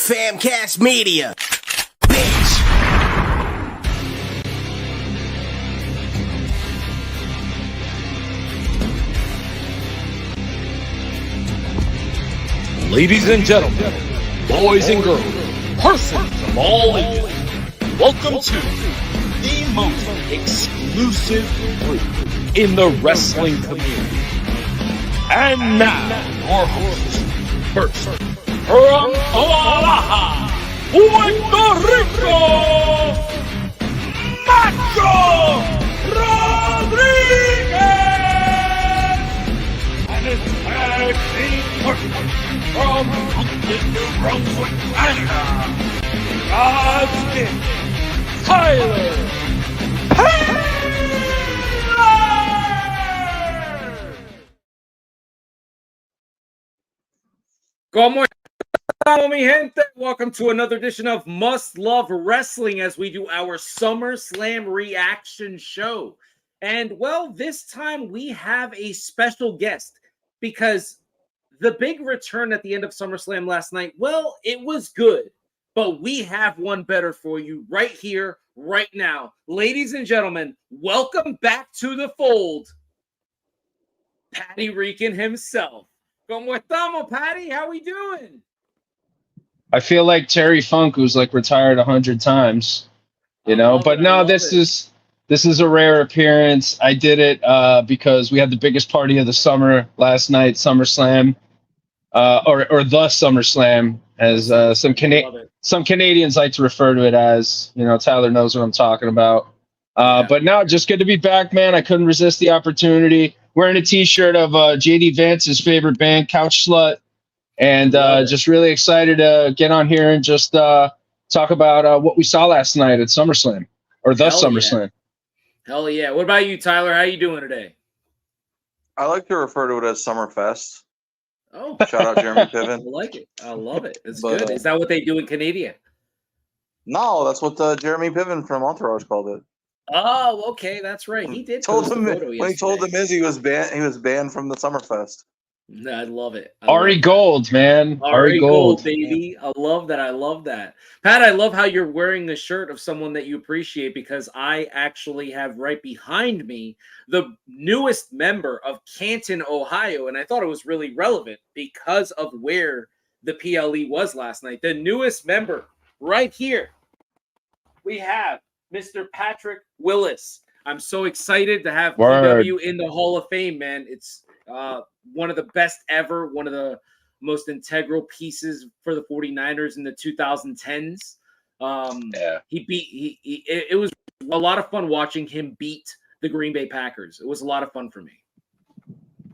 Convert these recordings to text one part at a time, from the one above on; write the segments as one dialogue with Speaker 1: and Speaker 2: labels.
Speaker 1: Famcast Media. Bitch.
Speaker 2: Ladies and gentlemen, boys and girls, persons of all ages, welcome to the most exclusive group in the wrestling community. And now, your hosts, first, from Omaha, Puerto Rico, Macho Rodriguez, and his tag team partner from New Brunswick, Canada, God's gift, Tyler Taylor! ¿Cómo estamos, mi gente? Welcome to another edition of Must Love Wrestling as we do our SummerSlam reaction show. And, well, this time we have a special guest because the big return at the end of SummerSlam last night, well, it was good, but we have one better for you right here, right now. Ladies and gentlemen, welcome back to the fold, Patty Reekin himself. ¿Cómo estamos, Patty? How we doing?
Speaker 3: I feel like Terry Funk, who's like retired 100 times, you know. But no, this is a rare appearance. I did it because we had the biggest party of the summer last night, SummerSlam, or the SummerSlam, as some Canadians like to refer to it as. You know, Tyler knows what I'm talking about. But no, just good to be back, man. I couldn't resist the opportunity. Wearing a T-shirt of JD Vance's favorite band, Couch Slut. And just really excited to get on here and just talk about what we saw last night at SummerSlam, or the SummerSlam.
Speaker 2: Hell yeah. What about you, Tyler? How you doing today?
Speaker 4: I like to refer to it as Summerfest.
Speaker 2: Oh.
Speaker 4: Shout out Jeremy Piven.
Speaker 2: I like it. I love it. It's good. Is that what they do in Canada?
Speaker 4: No, that's what Jeremy Piven from Entourage called it.
Speaker 2: Oh, okay. That's right. He did.
Speaker 4: Told him when he told the Miz he was banned from the Summerfest.
Speaker 2: I love it.
Speaker 3: Ari Gold, man.
Speaker 2: Ari Gold, baby. I love that. I love that. Pat, I love how you're wearing the shirt of someone that you appreciate, because I actually have right behind me the newest member of Canton, Ohio. And I thought it was really relevant because of where the PLE was last night. The newest member right here. We have Mr. Patrick Willis. I'm so excited to have PW in the Hall of Fame, man. It's one of the best ever, one of the most integral pieces for the 49ers in the 2010s. It was a lot of fun watching him beat the Green Bay Packers. It was a lot of fun for me.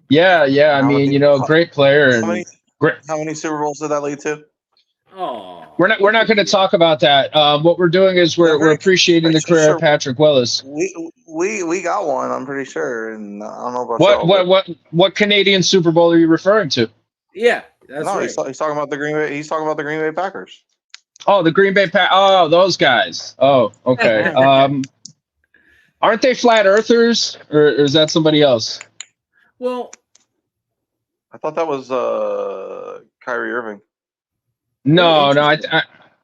Speaker 3: Yeah. I mean, great player.
Speaker 4: How many Super Bowls did that lead to?
Speaker 2: Oh,
Speaker 3: we're not going to talk about that. What we're doing is we're appreciating the career of Patrick Willis.
Speaker 4: We got one, I'm pretty sure, and I don't know about
Speaker 3: what Canadian Super Bowl are you referring to?
Speaker 2: Yeah, that's right.
Speaker 4: He's talking about the Green Bay. He's talking about the Green Bay Packers.
Speaker 3: Oh, the Green Bay Packers. Oh, those guys. Oh, okay. Aren't they flat earthers, or is that somebody else?
Speaker 2: Well,
Speaker 4: I thought that was Kyrie Irving.
Speaker 3: No,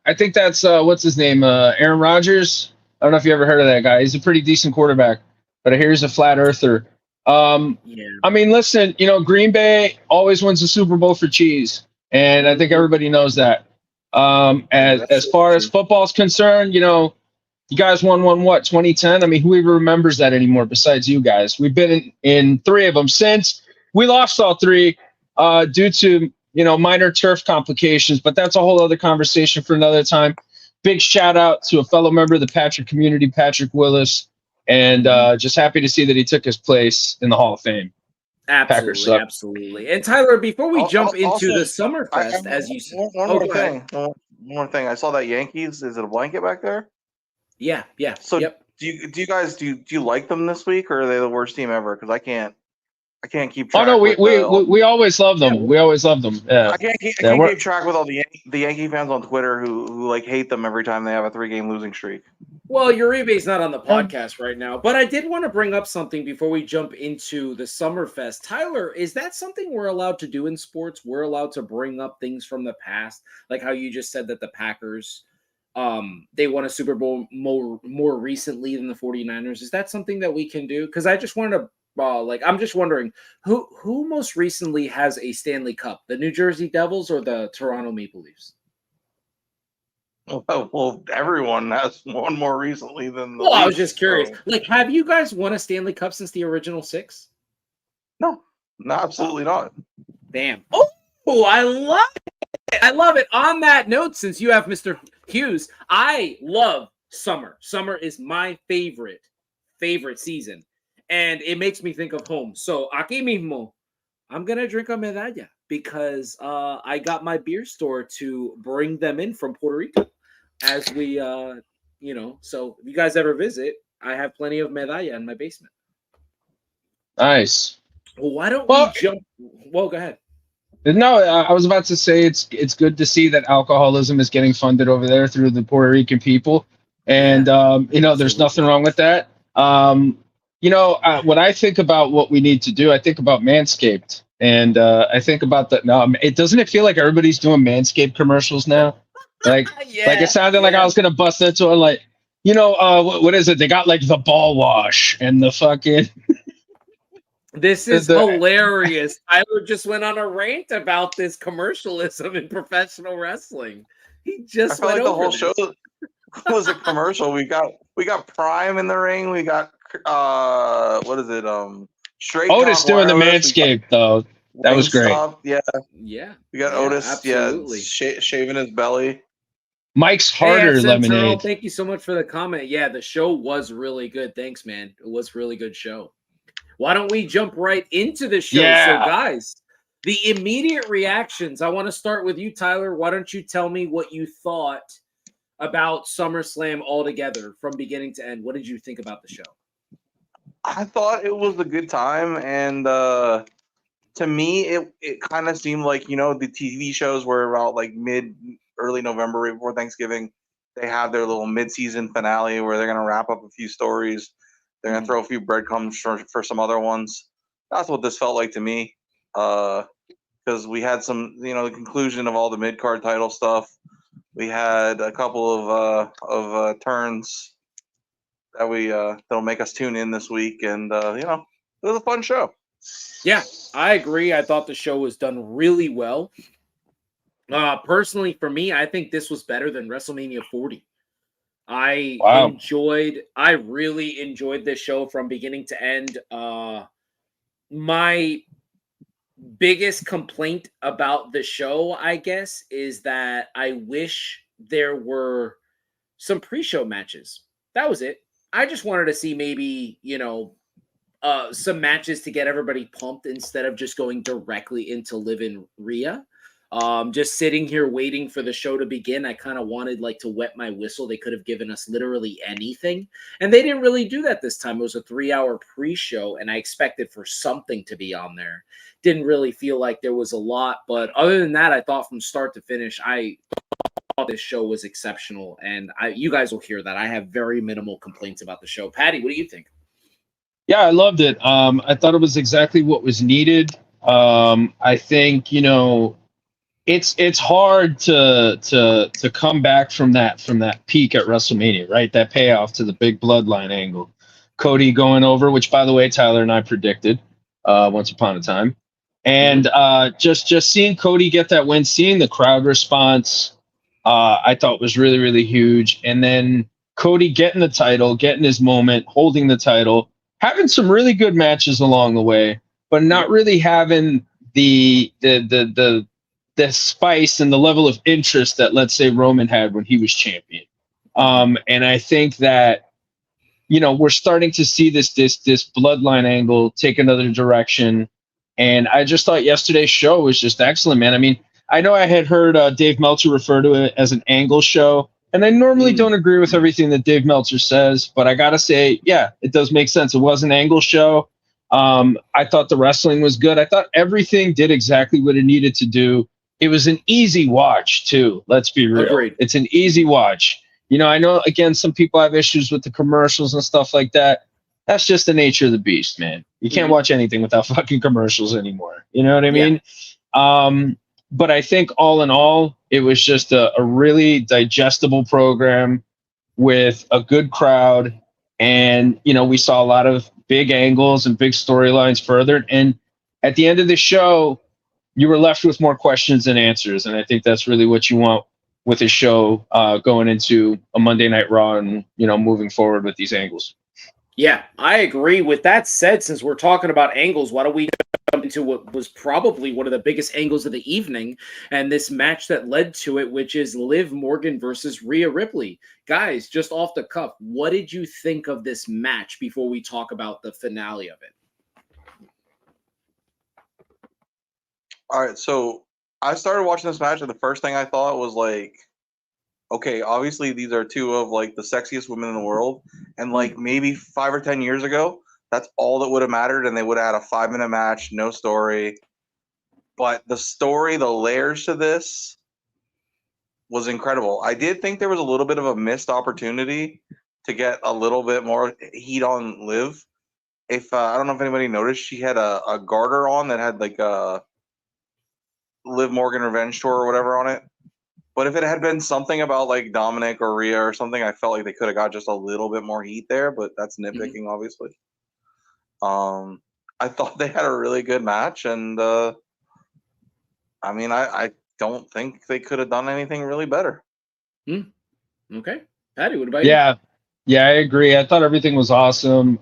Speaker 3: I think that's what's his name, Aaron Rodgers. I don't know if you ever heard of that guy. He's a pretty decent quarterback, but I hear he's a flat earther. I mean, listen, Green Bay always wins the Super Bowl for cheese, and I think everybody knows that. As far as football's concerned, you guys won 2010. I mean, who even remembers that anymore besides you guys? We've been in three of them since. We lost all three due to minor turf complications, but that's a whole other conversation for another time. Big shout out to a fellow member of the Patrick community, Patrick Willis, and just happy to see that he took his place in the Hall of Fame.
Speaker 2: Absolutely. And Tyler, before we jump into the Summerfest, as you said,
Speaker 4: one more thing. I saw that Yankees. Is it a blanket back there?
Speaker 2: Yeah.
Speaker 4: So do you guys do you like them this week, or are they the worst team ever? Because I can't I can't keep track.
Speaker 3: Oh no, we always love them. We always love them. Yeah.
Speaker 4: I can't keep track with all the Yankee fans on Twitter who like hate them every time they have a 3-game losing streak.
Speaker 2: Well, Uribe's not on the podcast right now, but I did want to bring up something before we jump into the Summerfest. Tyler, is that something we're allowed to do in sports? We're allowed to bring up things from the past, like how you just said that the Packers, they won a Super Bowl more recently than the 49ers. Is that something that we can do? Because I just wanted to. I'm just wondering who most recently has a Stanley Cup, the New Jersey Devils or the Toronto Maple Leafs?
Speaker 4: Well, everyone has one more recently than the
Speaker 2: Leafs, I was just curious. So. Like, have you guys won a Stanley Cup since the original 6?
Speaker 4: No, absolutely not.
Speaker 2: Damn. Oh, I love it. I love it. On that note, since you have Mr. Hughes, I love summer. Summer is my favorite season. And it makes me think of home. So, aquí mismo, I'm going to drink a medalla because I got my beer store to bring them in from Puerto Rico as we, so if you guys ever visit, I have plenty of medalla in my basement.
Speaker 3: Nice.
Speaker 2: Well, why don't we jump? Well, go ahead.
Speaker 3: No, I was about to say it's good to see that alcoholism is getting funded over there through the Puerto Rican people. And, there's nothing wrong with that. When I think about what we need to do, I think about Manscaped, and I think about that. No, doesn't it feel like everybody's doing Manscaped commercials now? Like, like it sounded like I was gonna bust into it. Like, what is it? They got like the ball wash and the fucking.
Speaker 2: This is hilarious. Tyler just went on a rant about this commercialism in professional wrestling. He just went over
Speaker 4: the whole show was a commercial. We got Prime in the ring. We got. What is it? Straight
Speaker 3: Otis doing the Manscaped though. That was great.
Speaker 4: Yeah. We got Otis.
Speaker 2: Absolutely.
Speaker 4: Yeah, shaving his belly.
Speaker 3: Mike's Harder lemonade.
Speaker 2: Terrell, thank you so much for the comment. Yeah, the show was really good. Thanks, man. It was a really good show. Why don't we jump right into the show?
Speaker 3: Yeah.
Speaker 2: So, guys, the immediate reactions. I want to start with you, Tyler. Why don't you tell me what you thought about SummerSlam altogether from beginning to end? What did you think about the show?
Speaker 4: I thought it was a good time, and to me, it kind of seemed like, the TV shows were about like early November, right before Thanksgiving. They have their little mid-season finale where they're going to wrap up a few stories. They're going to throw a few breadcrumbs for some other ones. That's what this felt like to me, because we had some, the conclusion of all the mid-card title stuff. We had a couple of turns that that'll make us tune in this week, and it was a fun show.
Speaker 2: Yeah, I agree. I thought the show was done really well. Personally, for me, I think this was better than WrestleMania 40. I really enjoyed this show from beginning to end. My biggest complaint about the show, I guess, is that I wish there were some pre-show matches. That was it. I just wanted to see maybe, some matches to get everybody pumped instead of just going directly into Live in Rhea. Just sitting here waiting for the show to begin, I kind of wanted to wet my whistle. They could have given us literally anything, and they didn't really do that this time. It was a 3-hour pre-show, and I expected for something to be on there. Didn't really feel like there was a lot, but other than that, I thought from start to finish, I thought this show was exceptional, and you guys will hear that I have very minimal complaints about the show. Patty, what do you think?
Speaker 3: Yeah, I loved it. I thought it was exactly what was needed. I think, it's hard to come back from that peak at WrestleMania, right? That payoff to the big bloodline angle. Cody going over, which by the way, Tyler and I predicted once upon a time. And just seeing Cody get that win, seeing the crowd response, I thought was really, really huge. And then Cody getting the title, getting his moment, holding the title, having some really good matches along the way, but not really having the spice and the level of interest that, let's say, Roman had when he was champion. And I think that, we're starting to see this bloodline angle take another direction. And I just thought yesterday's show was just excellent, man. I mean, I know I had heard Dave Meltzer refer to it as an angle show, and I normally don't agree with everything that Dave Meltzer says, but I got to say, yeah, it does make sense. It was an angle show. I thought the wrestling was good. I thought everything did exactly what it needed to do. It was an easy watch too. Let's be real.
Speaker 2: Agreed.
Speaker 3: It's an easy watch. You know, I know again some people have issues with the commercials and stuff like that. That's just the nature of the beast, man. You can't watch anything without fucking commercials anymore. You know what I mean? But I think all in all, it was just a really digestible program with a good crowd. And, you know, we saw a lot of big angles and big storylines furthered. And at the end of the show, you were left with more questions than answers. And I think that's really what you want with a show going into a Monday Night Raw and, you know, moving forward with these angles.
Speaker 2: Yeah, I agree. With that said, since we're talking about angles, why don't we jump into what was probably one of the biggest angles of the evening and this match that led to it, which is Liv Morgan versus Rhea Ripley. Guys, just off the cuff, what did you think of this match before we talk about the finale of it?
Speaker 4: All right, so I started watching this match, and the first thing I thought was like, okay, obviously these are two of like the sexiest women in the world, and like maybe 5 or 10 years ago, that's all that would have mattered, and they would have had a 5-minute match, no story. But the story, the layers to this was incredible. I did think there was a little bit of a missed opportunity to get a little bit more heat on Liv. If I don't know if anybody noticed, she had a garter on that had like a Liv Morgan Revenge Tour or whatever on it. But if it had been something about like Dominic or Rhea or something, I felt like they could have got just a little bit more heat there, but that's nitpicking, obviously. I thought they had a really good match, and I mean, I don't think they could have done anything really better.
Speaker 2: Okay. Patty, what about you?
Speaker 3: Yeah, I agree. I thought everything was awesome.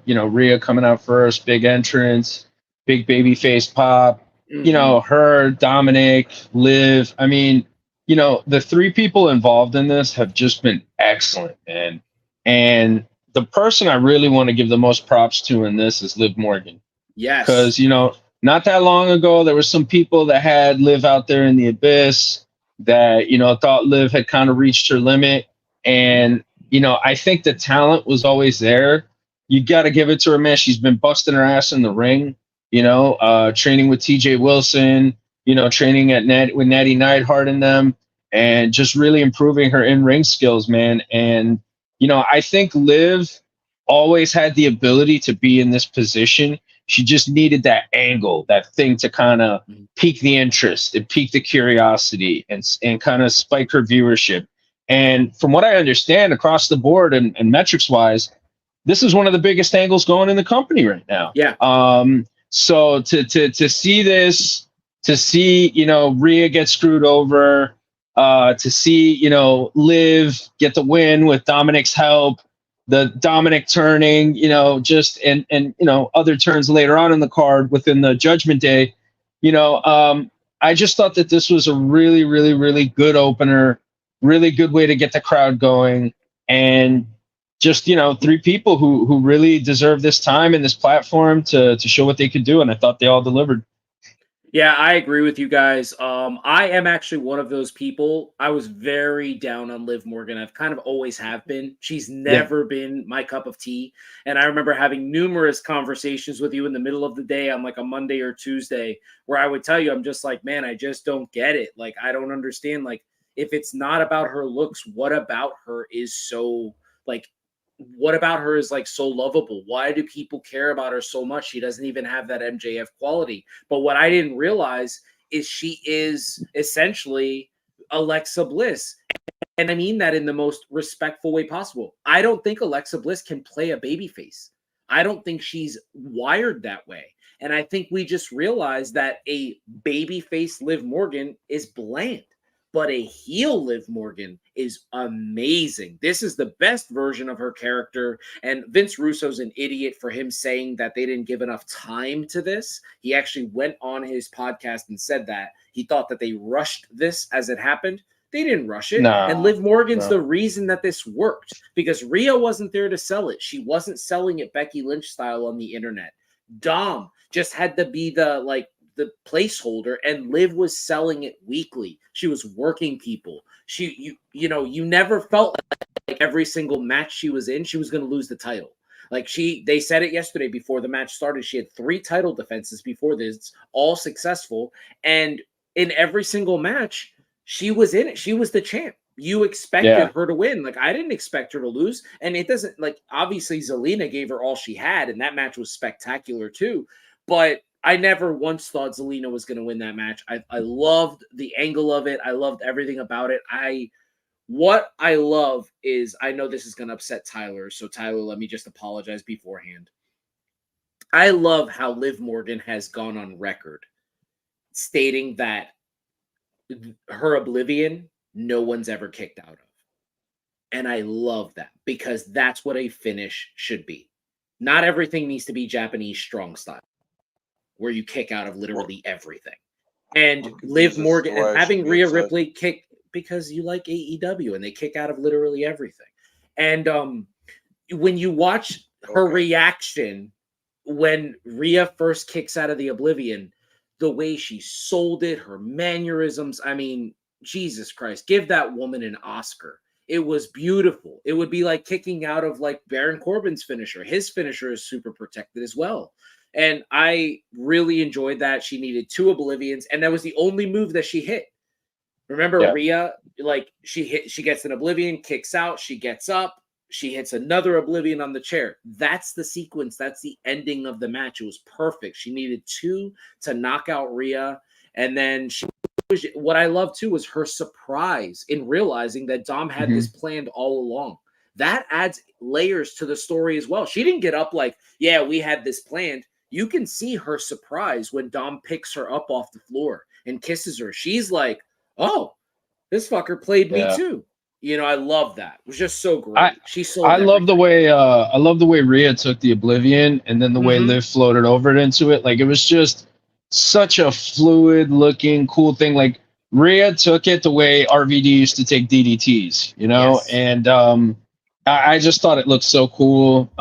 Speaker 3: You know, Rhea coming out first, big entrance, big baby face pop. You know, her, Dominic, Liv. I mean, you know, the 3 people involved in this have just been excellent, man. And the person I really want to give the most props to in this is Liv Morgan.
Speaker 2: Yes.
Speaker 3: Because, you know, not that long ago, there were some people that had Liv out there in the abyss that, you know, thought Liv had kind of reached her limit. And, you know, I think the talent was always there. You got to give it to her, man. She's been busting her ass in the ring, you know, training with TJ Wilson, you know, training with Natty Neidhart and them, and just really improving her in-ring skills, man. And, you know, I think Liv always had the ability to be in this position. She just needed that angle, that thing to kind of pique the interest and pique the curiosity and kind of spike her viewership. And from what I understand across the board and metrics wise, this is one of the biggest angles going in the company right now.
Speaker 2: Yeah.
Speaker 3: So to see this, to see, you know, Rhea get screwed over, to see, you know, Liv get the win with Dominic's help, the Dominic turning, you know, just and you know, other turns later on in the card within the Judgment Day, you know, I just thought that this was a really, really, really good opener, really good way to get the crowd going, and just, you know, 3 people who really deserve this time and this platform to show what they could do, and I thought they all delivered.
Speaker 2: Yeah, I agree with you guys. I am actually one of those people. I was very down on Liv Morgan. I've kind of always have been. She's never been my cup of tea. And I remember having numerous conversations with you in the middle of the day on like a Monday or Tuesday where I would tell you, I'm just like, man, I just don't get it. Like, I don't understand. Like, if it's not about her looks, what about her is so like, what about her is like so lovable? Why do people care about her so much? She doesn't even have that MJF quality. But what I didn't realize is she is essentially Alexa Bliss. And I mean that in the most respectful way possible. I don't think Alexa Bliss can play a babyface. I don't think she's wired that way. And I think we just realized that a babyface Liv Morgan is bland. But a heel Liv Morgan is amazing. This is the best version of her character. And Vince Russo's an idiot for him saying that they didn't give enough time to this. He actually went on his podcast and said that. He thought that they rushed this as it happened. They didn't rush it. And Liv Morgan's the reason that this worked, because Rhea wasn't there to sell it. She wasn't selling it Becky Lynch style on the internet. Dom just had to be the placeholder, and Liv was selling it weekly. She was working people. You never felt like every single match she was in, she was going to lose the title. Like they said it yesterday before the match started. She had 3 title defenses before this, all successful. And in every single match, she was in it. She was the champ. You expected her to win. Like, I didn't expect her to lose. And it doesn't, like, obviously Zelina gave her all she had, and that match was spectacular too. But I never once thought Zelina was going to win that match. I loved the angle of it. I loved everything about it. What I love is, I know this is going to upset Tyler, so Tyler, let me just apologize beforehand. I love how Liv Morgan has gone on record stating that her Oblivion, no one's ever kicked out of. And I love that, because that's what a finish should be. Not everything needs to be Japanese strong style, where you kick out of literally everything. And Liv Morgan, and having Rhea Ripley kick, because you like AEW and they kick out of literally everything. And when you watch her reaction when Rhea first kicks out of the Oblivion, the way she sold it, her mannerisms, I mean, Jesus Christ, give that woman an Oscar. It was beautiful. It would be like kicking out of like Baron Corbin's finisher. His finisher is super protected as well. And I really enjoyed that. She needed 2 Oblivions, and that was the only move that she hit. Remember, Rhea, like, she gets an Oblivion, kicks out, she gets up, she hits another Oblivion on the chair. That's the sequence. That's the ending of the match. It was perfect. She needed 2 to knock out Rhea. And then what I love too was her surprise in realizing that Dom had this planned all along. That adds layers to the story as well. She didn't get up like, yeah, we had this planned. You can see her surprise when Dom picks her up off the floor and kisses her. She's like, oh, this fucker played me too. You know, I love that. It was just so great. I
Speaker 3: love the way Rhea took the Oblivion, and then the way Liv floated over it into it. Like, it was just such a fluid looking, cool thing. Like, Rhea took it the way RVD used to take DDTs, you know, and I just thought it looked so cool.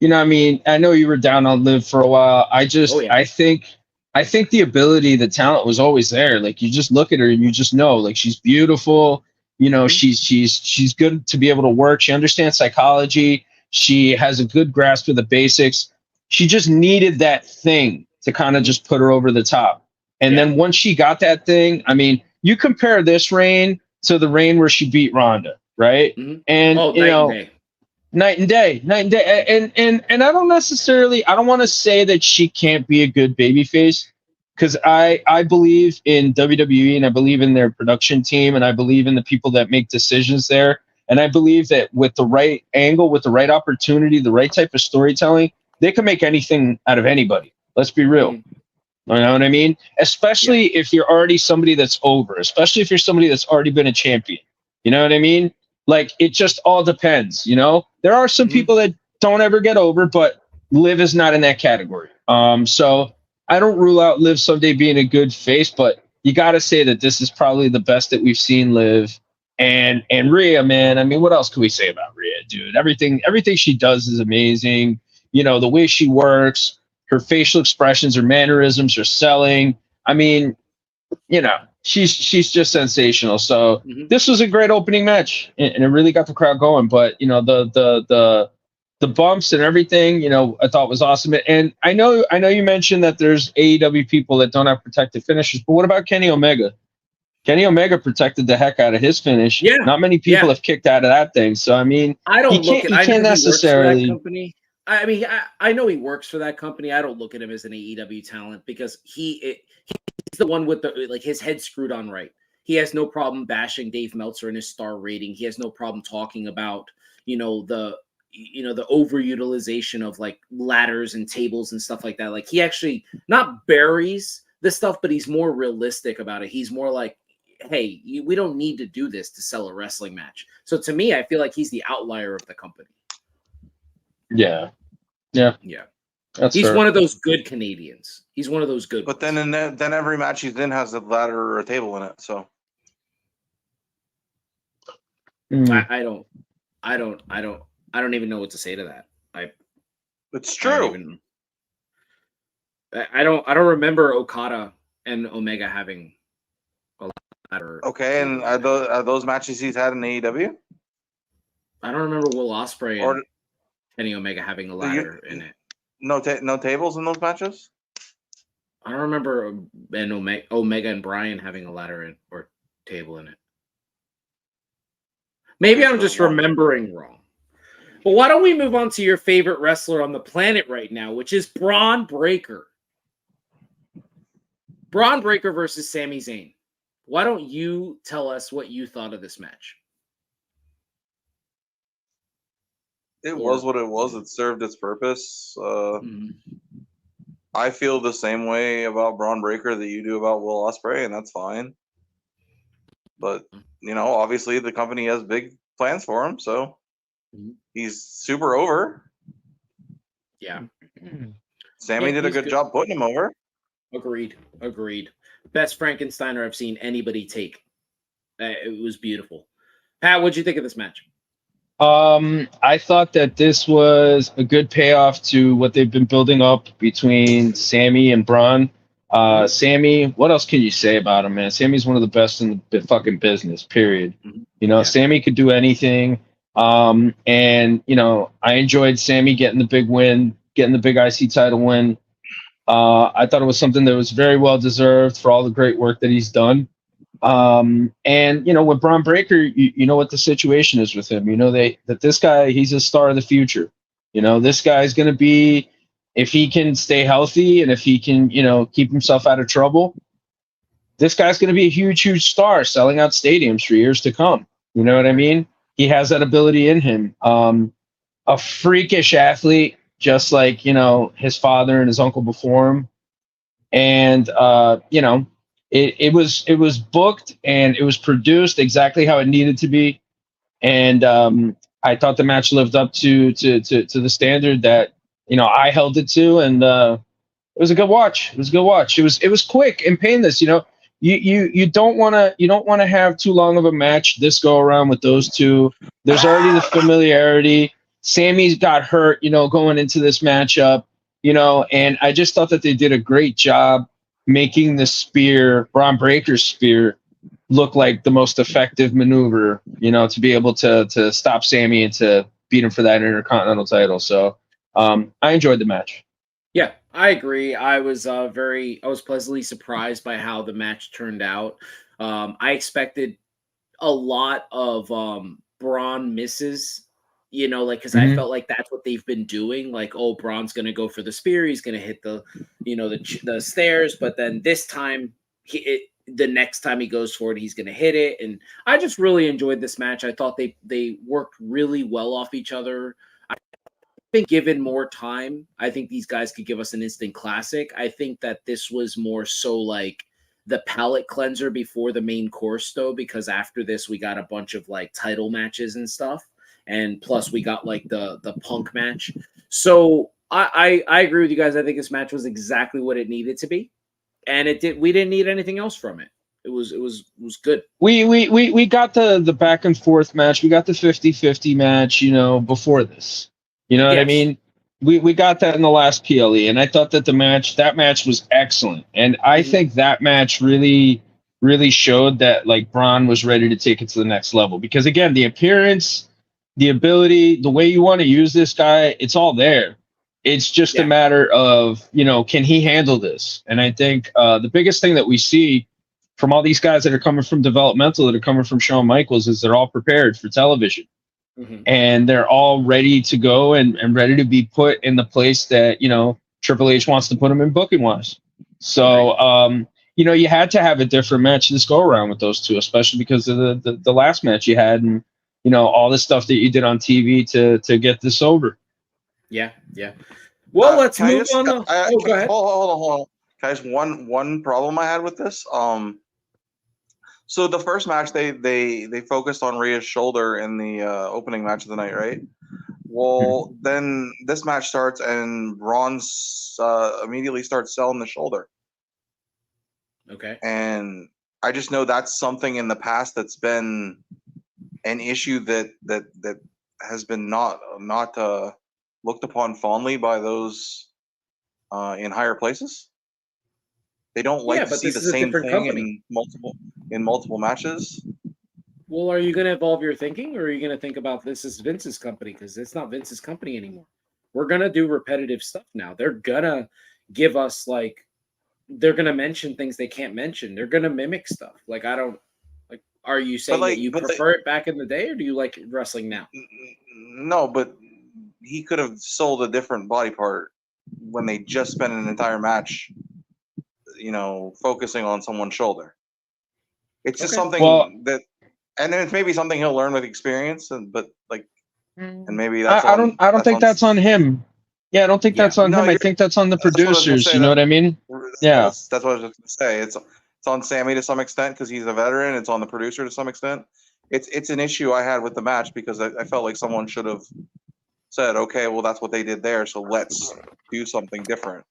Speaker 3: You know, I mean, I know you were down on Liv for a while. I think the ability, the talent was always there. Like, you just look at her and you just know, like, she's beautiful. You know, she's good to be able to work. She understands psychology. She has a good grasp of the basics. She just needed that thing to kind of just put her over the top. And then once she got that thing, I mean, you compare this reign to the reign where she beat Ronda, right? And you know, night and day. And I don't want to say that she can't be a good babyface, because I believe in WWE, and I believe in their production team, and I believe in the people that make decisions there. And I believe that with the right angle, with the right opportunity, the right type of storytelling, they can make anything out of anybody. Let's be real. You know what I mean? Especially if you're already somebody that's over, especially if you're somebody that's already been a champion. You know what I mean? Like, it just all depends, you know? There are some people that don't ever get over, but Liv is not in that category. So I don't rule out Liv someday being a good face, but you got to say that this is probably the best that we've seen Liv. And Rhea, man, I mean, what else can we say about Rhea, dude? Everything she does is amazing. You know, the way she works, her facial expressions, her mannerisms, her selling. I mean, you know, she's just sensational. So this was a great opening match, and it really got the crowd going. But you know, the bumps and everything, you know, I thought was awesome. And I know you mentioned that there's AEW people that don't have protected finishes, but what about Kenny Omega? Kenny Omega protected the heck out of his finish.
Speaker 2: Yeah,
Speaker 3: not many people have kicked out of that thing. So I mean,
Speaker 2: I don't
Speaker 3: you can't necessarily.
Speaker 2: I mean, I know he works for that company. I don't look at him as an AEW talent, because he's the one with the, like, his head screwed on right. He has no problem bashing Dave Meltzer and his star rating. He has no problem talking about, the overutilization of like ladders and tables and stuff like that. Like, he actually not buries the stuff, but he's more realistic about it. He's more like, hey, we don't need to do this to sell a wrestling match. So to me, I feel like he's the outlier of the company.
Speaker 3: Yeah.
Speaker 2: He's fair. One of those good Canadians. He's one of those good.
Speaker 4: But then then every match he's in has a ladder or a table in it. So
Speaker 2: I don't even know what to say to that.
Speaker 4: It's true.
Speaker 2: I don't remember Okada and Omega having a ladder.
Speaker 4: Okay, and are those matches he's had in AEW?
Speaker 2: I don't remember Will Ospreay and Kenny Omega having a ladder in it.
Speaker 4: No tables in those matches?
Speaker 2: I don't remember Omega and Bryan having a ladder or table in it. Maybe I'm just remembering wrong. But why don't we move on to your favorite wrestler on the planet right now, which is Braun Breaker. Braun Breaker versus Sami Zayn. Why don't you tell us what you thought of this match?
Speaker 4: It was what it was. It served its purpose. I feel the same way about Braun Breaker that you do about Will Ospreay, and that's fine. But, obviously the company has big plans for him, so he's super over.
Speaker 2: Yeah.
Speaker 4: Sammy did a good job putting him over.
Speaker 2: Agreed. Best Frankensteiner I've seen anybody take. It was beautiful. Pat, what'd you think of this match?
Speaker 3: I thought that this was a good payoff to what they've been building up between Sammy and Braun. Sammy, what else can you say about him, man? Sammy's one of the best in the fucking business, period. Sammy could do anything. And, I enjoyed Sammy getting the big win, getting the big IC title win. I thought it was something that was very well deserved for all the great work that he's done. And with Braun Breaker, you know what the situation is with him. That this guy, he's a star of the future. This guy's going to be, if he can stay healthy and if he can, keep himself out of trouble, this guy's going to be a huge, huge star selling out stadiums for years to come. You know what I mean? He has that ability in him. A freakish athlete, just like, his father and his uncle before him. And, it was booked and it was produced exactly how it needed to be. And I thought the match lived up to the standard that, I held it to. And it was a good watch. It was quick and painless. You don't want to have too long of a match this go around with those two. There's already the familiarity. Sammy's got hurt, going into this matchup, and I just thought that they did a great job making the spear, Braun Breaker's spear, look like the most effective maneuver, to be able to stop Sammy and to beat him for that Intercontinental title. So I enjoyed the match.
Speaker 2: Yeah, I agree. I was pleasantly surprised by how the match turned out. I expected a lot of Braun misses, because I felt like that's what they've been doing. Like, oh, Braun's going to go for the spear. He's going to hit the stairs. But then this time, the next time he goes for it, he's going to hit it. And I just really enjoyed this match. I thought they worked really well off each other. I think given more time, I think these guys could give us an instant classic. I think that this was more so like the palate cleanser before the main course, though, because after this, we got a bunch of like title matches and stuff. And plus we got like the Punk match. So I agree with you guys. I think this match was exactly what it needed to be. And we didn't need anything else from it. It was good.
Speaker 3: We got the back and forth match. We got the 50-50 match, before this. You know what I mean? We got that in the last PLE, and I thought that that match was excellent. And I think that match really, really showed that like Braun was ready to take it to the next level. Because again, the appearance, the ability, the way you want to use this guy, it's all there. It's just a matter of, can he handle this? And I think the biggest thing that we see from all these guys that are coming from developmental, that are coming from Shawn Michaels, is they're all prepared for television. And they're all ready to go and ready to be put in the place that, Triple H wants to put them in booking wise. So, you had to have a different match this go around with those two, especially because of the last match you had and, all the stuff that you did on TV to get this over.
Speaker 2: Yeah. Well, let's move on. Go ahead.
Speaker 4: Hold on. Guys, one problem I had with this. So the first match they focused on Rhea's shoulder in the opening match of the night, right? Well, then this match starts and Braun immediately starts selling the shoulder.
Speaker 2: Okay.
Speaker 4: And I just know that's something in the past that's been an issue that has been not looked upon fondly by those in higher places. They don't like to see the same thing in multiple matches.
Speaker 2: Well, are you going to evolve your thinking, or are you going to think about this as Vince's company? Because it's not Vince's company anymore. We're going to do repetitive stuff now. They're going to give us, like, they're going to mention things they can't mention. They're going to mimic stuff. Like, I don't, like, are you saying that you prefer it back in the day, or do you like wrestling now?
Speaker 4: No, but he could have sold a different body part when they just spent an entire match, focusing on someone's shoulder. It's just something that, and then it's maybe something he'll learn with experience, and maybe that's.
Speaker 3: I don't think that's on him. Yeah, I don't think that's on him. I think that's on the producers. You know what I mean? Yeah,
Speaker 4: that's what I was just going to say. It's on Sammy to some extent because he's a veteran. It's on the producer to some extent. It's an issue I had with the match because I felt like someone should have said, okay, well, that's what they did there, so let's do something different.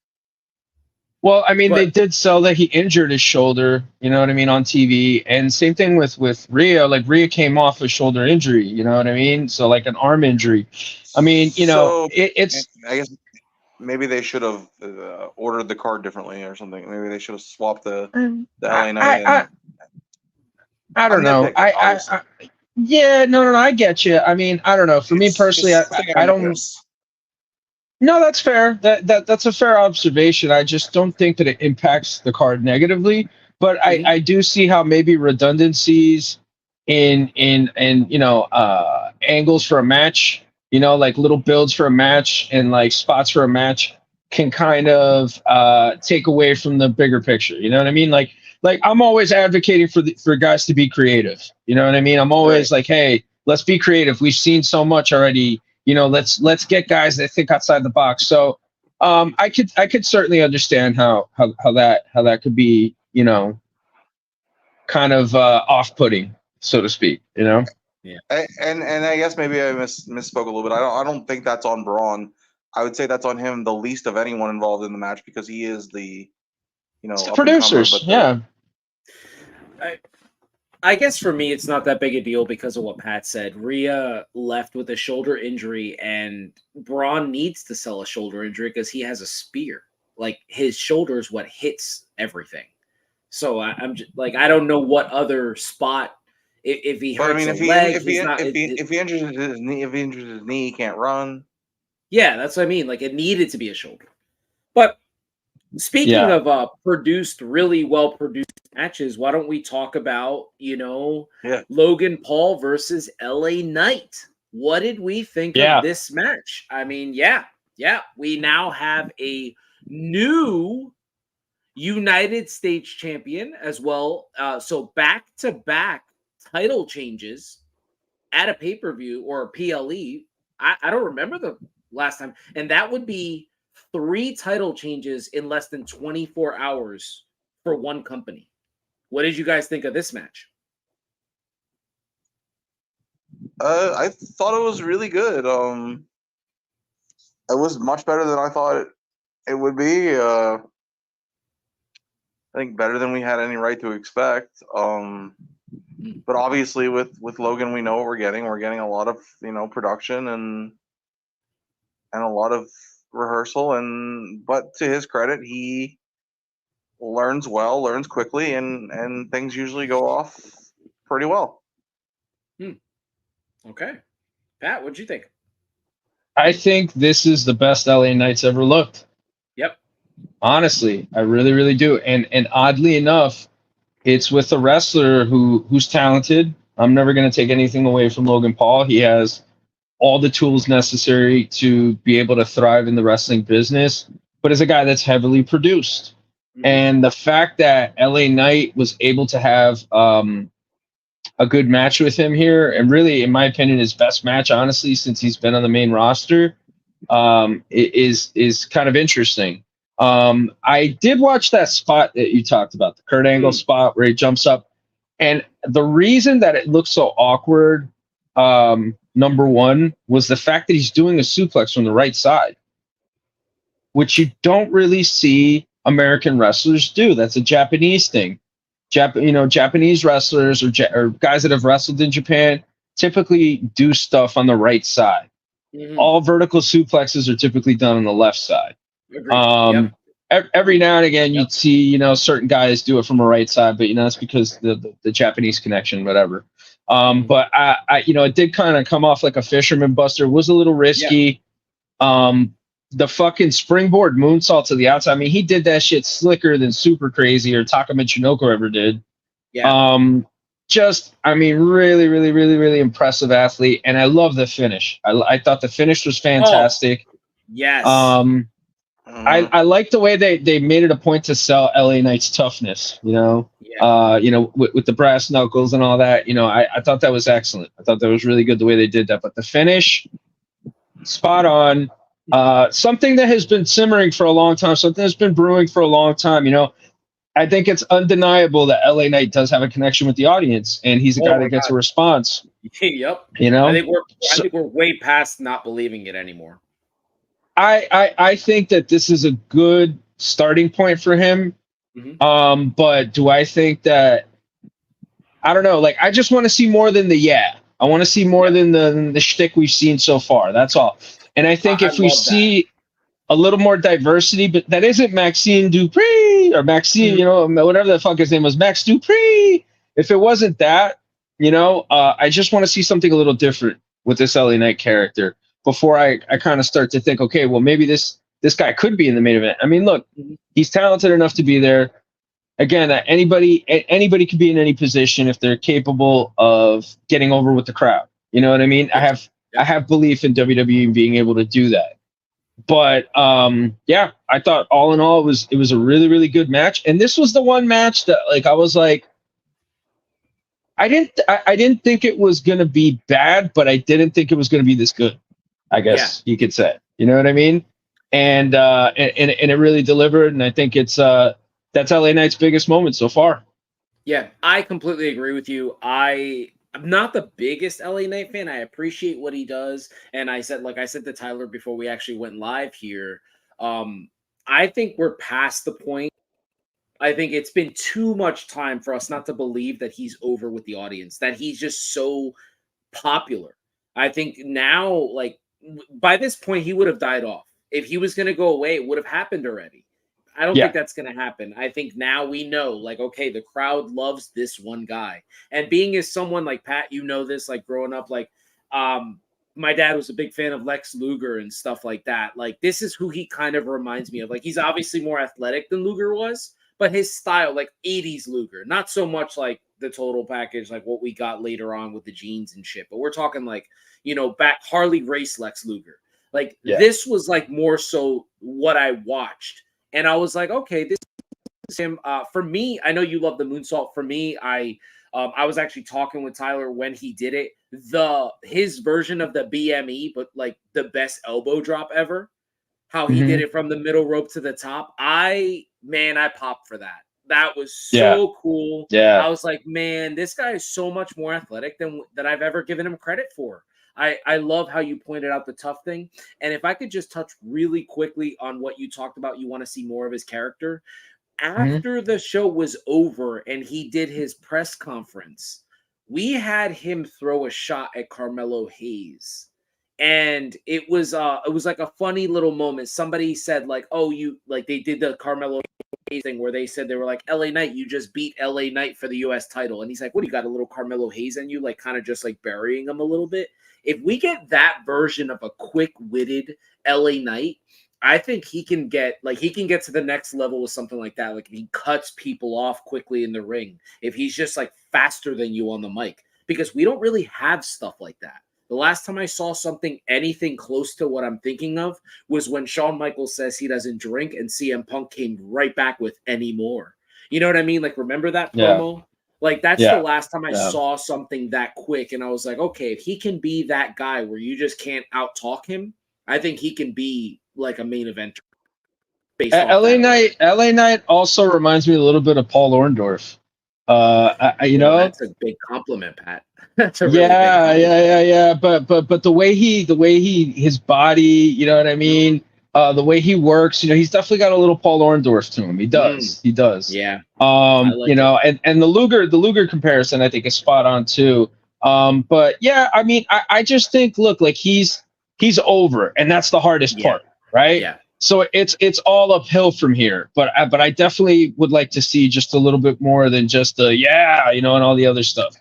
Speaker 3: Well, I mean, they did sell that he injured his shoulder, you know what I mean, on TV. And same thing with Rhea. Like, Rhea came off a shoulder injury, you know what I mean? So, like, an arm injury. I mean, it's...
Speaker 4: I guess maybe they should have ordered the card differently or something. Maybe they should have swapped the LA Knight.
Speaker 3: I don't know. Yeah, no, I get you. I mean, I don't know. For me personally, I don't... No, that's fair. That's a fair observation. I just don't think that it impacts the card negatively. But I do see how maybe redundancies in angles for a match, like little builds for a match and like spots for a match can kind of take away from the bigger picture. You know what I mean? Like I'm always advocating for guys to be creative. You know what I mean? I'm always like, hey, let's be creative. We've seen so much already. Let's get guys that think outside the box. So I could certainly understand how that could be, kind of off-putting, so to speak, Yeah.
Speaker 4: And I guess maybe I misspoke a little bit. I don't think that's on Braun. I would say that's on him the least of anyone involved in the match because he is the
Speaker 3: producers. Yeah.
Speaker 2: I guess for me, it's not that big a deal because of what Pat said. Rhea left with a shoulder injury, and Braun needs to sell a shoulder injury because he has a spear. Like, his shoulder is what hits everything. So I'm just, like, I don't know what other spot if he hurts a leg.
Speaker 4: If he injures his knee, he can't run.
Speaker 2: Yeah, that's what I mean. Like, it needed to be a shoulder. But speaking of really well produced matches, why don't we talk about, Logan Paul versus LA Knight? What did we think of this match? I mean, we now have a new United States champion as well. So back-to-back title changes at a pay-per-view or a PLE. I don't remember the last time. And that would be 3 title changes in less than 24 hours for one company. What did you guys think of this match?
Speaker 4: I thought it was really good. It was much better than I thought it would be. I think better than we had any right to expect. But obviously with Logan, we know what we're getting. We're getting a lot of, production and a lot of rehearsal, but to his credit, he learns quickly, and things usually go off pretty well.
Speaker 2: Okay. Pat, what'd you think?
Speaker 3: I think this is the best LA Knight's ever looked.
Speaker 2: Yep.
Speaker 3: Honestly, I really, really do. And oddly enough, it's with a wrestler who's talented. I'm never going to take anything away from Logan Paul. He has all the tools necessary to be able to thrive in the wrestling business, but as a guy that's heavily produced. And the fact that LA Knight was able to have a good match with him here, and really, in my opinion, his best match, honestly, since he's been on the main roster, is kind of interesting. I did watch that spot that you talked about, the Kurt Angle spot where he jumps up. And the reason that it looks so awkward, number one, was the fact that he's doing a suplex from the right side, which you don't really see American wrestlers do. That's a Japanese thing. Japanese wrestlers or guys that have wrestled in Japan typically do stuff on the right side. All vertical suplexes are typically done on the left side. Every now and again, you'd see, certain guys do it from a right side, but that's because the Japanese connection, whatever. But I it did kind of come off like a fisherman buster. It was a little risky. Yeah. The fucking springboard moonsault to the outside. I mean, he did that shit slicker than Super Crazy or Taka Michinoku ever did. Yeah. Really, really, really, really impressive athlete, and I love the finish. I thought the finish was fantastic.
Speaker 2: Oh, yes.
Speaker 3: I like the way they made it a point to sell LA Knight's toughness. With the brass knuckles and all that. I thought that was excellent. I thought that was really good the way they did that. But the finish, spot on. Something that has been simmering for a long time. Something that's been brewing for a long time. I think it's undeniable that LA Knight does have a connection with the audience, and he's a guy that gets a response.
Speaker 2: Yep. I think we're way past not believing it anymore.
Speaker 3: I think that this is a good starting point for him. Mm-hmm. But do I think that I don't know? Like, I just want to see more than I want to see more than the shtick we've seen so far. That's all. And I think if we see a little more diversity, but that isn't Maxime Dupree or Maxime, whatever the fuck his name was, Max Dupree. If it wasn't that, I just want to see something a little different with this LA Knight character before I kind of start to think, okay, well, maybe this guy could be in the main event. I mean, look, he's talented enough to be there. Again, anybody can be in any position if they're capable of getting over with the crowd. You know what I mean? I have belief in WWE being able to do that. But I thought all in all it was a really, really good match. And this was the one match that I was like, I didn't think it was gonna be bad, but I didn't think it was gonna be this good, I guess you could say. You know what I mean? And it really delivered, and I think it's that's LA Knight's biggest moment so far.
Speaker 2: Yeah, I completely agree with you. I'm not the biggest LA Knight fan. I appreciate what he does. And I said to Tyler before we actually went live here, I think we're past the point. I think it's been too much time for us not to believe that he's over with the audience, that he's just so popular. I think now, by this point, he would have died off. If he was going to go away, it would have happened already. I don't think that's going to happen. I think now we know, okay, the crowd loves this one guy. And being as someone like Pat, this, growing up, my dad was a big fan of Lex Luger and stuff like that. This is who he kind of reminds me of. He's obviously more athletic than Luger was, but his style, 80s Luger, not so much like the total package, what we got later on with the jeans and shit. But we're talking back Harley race Lex Luger. This was more so what I watched. And I was like, okay, this is him. For me, I know you love the moonsault. For me, I was actually talking with Tyler when he did it. His version of the BME, but the best elbow drop ever. How he did it from the middle rope to the top. I popped for that. That was so cool. Yeah. I was like, man, this guy is so much more athletic than I've ever given him credit for. I love how you pointed out the tough thing. And if I could just touch really quickly on what you talked about, you want to see more of his character. After the show was over and he did his press conference, we had him throw a shot at Carmelo Hayes. And it was like a funny little moment. Somebody said they did the Carmelo Hayes thing where they said they were like, LA Knight, you just beat LA Knight for the US title. And he's like, what, you got a little Carmelo Hayes in you? Kind of just burying him a little bit. If we get that version of a quick-witted LA Knight, I think he can get to the next level with something like that. If he cuts people off quickly in the ring, if he's just faster than you on the mic, because we don't really have stuff like that. The last time I saw anything close to what I'm thinking of was when Shawn Michaels says he doesn't drink and CM Punk came right back with any more. You know what I mean? Remember that promo? That's the last time I saw something that quick. And I was like, okay, if he can be that guy where you just can't out-talk him, I think he can be a main eventer.
Speaker 3: LA Knight also reminds me a little bit of Paul Orndorff. That's a
Speaker 2: big compliment, Pat.
Speaker 3: But the way his body, you know what I mean? The way he works, he's definitely got a little Paul Orndorff to him. He does. Yeah. And the Luger comparison, I think, is spot on too. But yeah, I mean, I just think, look, he's over, and that's the hardest part, right? Yeah. So it's all uphill from here. But I definitely would like to see just a little bit more than just and all the other stuff,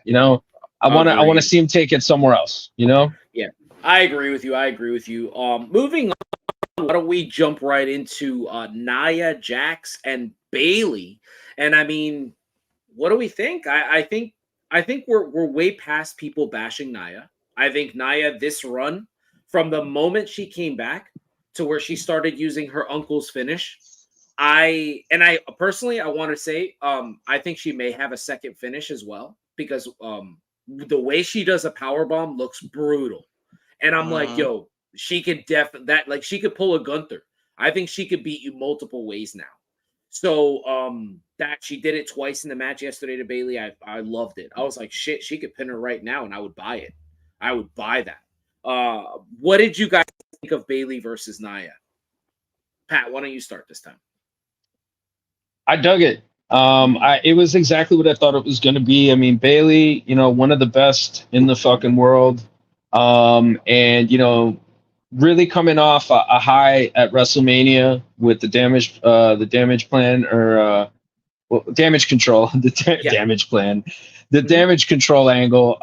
Speaker 3: I want to see him take it somewhere else. You know?
Speaker 2: Yeah, I agree with you. Moving on, why don't we jump right into Nia Jax and Bailey? And I mean, what do we think? I think we're way past people bashing Nia. I think Nia, this run, from the moment she came back to where she started using her uncle's finish, I personally I want to say I think she may have a second finish as well, because the way she does a power bomb looks brutal. And I'm like, yo, she could she could pull a Gunther. I think she could beat you multiple ways now. So that she did it twice in the match yesterday to Bailey, I loved it. I was like, shit, she could pin her right now and I would buy it. I would buy that. What did you guys think of Bailey versus Nia? Pat, why don't you start this time?
Speaker 3: I dug it. It was exactly what I thought it was going to be. I mean, Bailey, you know, one of the best in the fucking world, and you know, really coming off a high at WrestleMania with the damage plan, or damage control, damage plan, the damage control angle.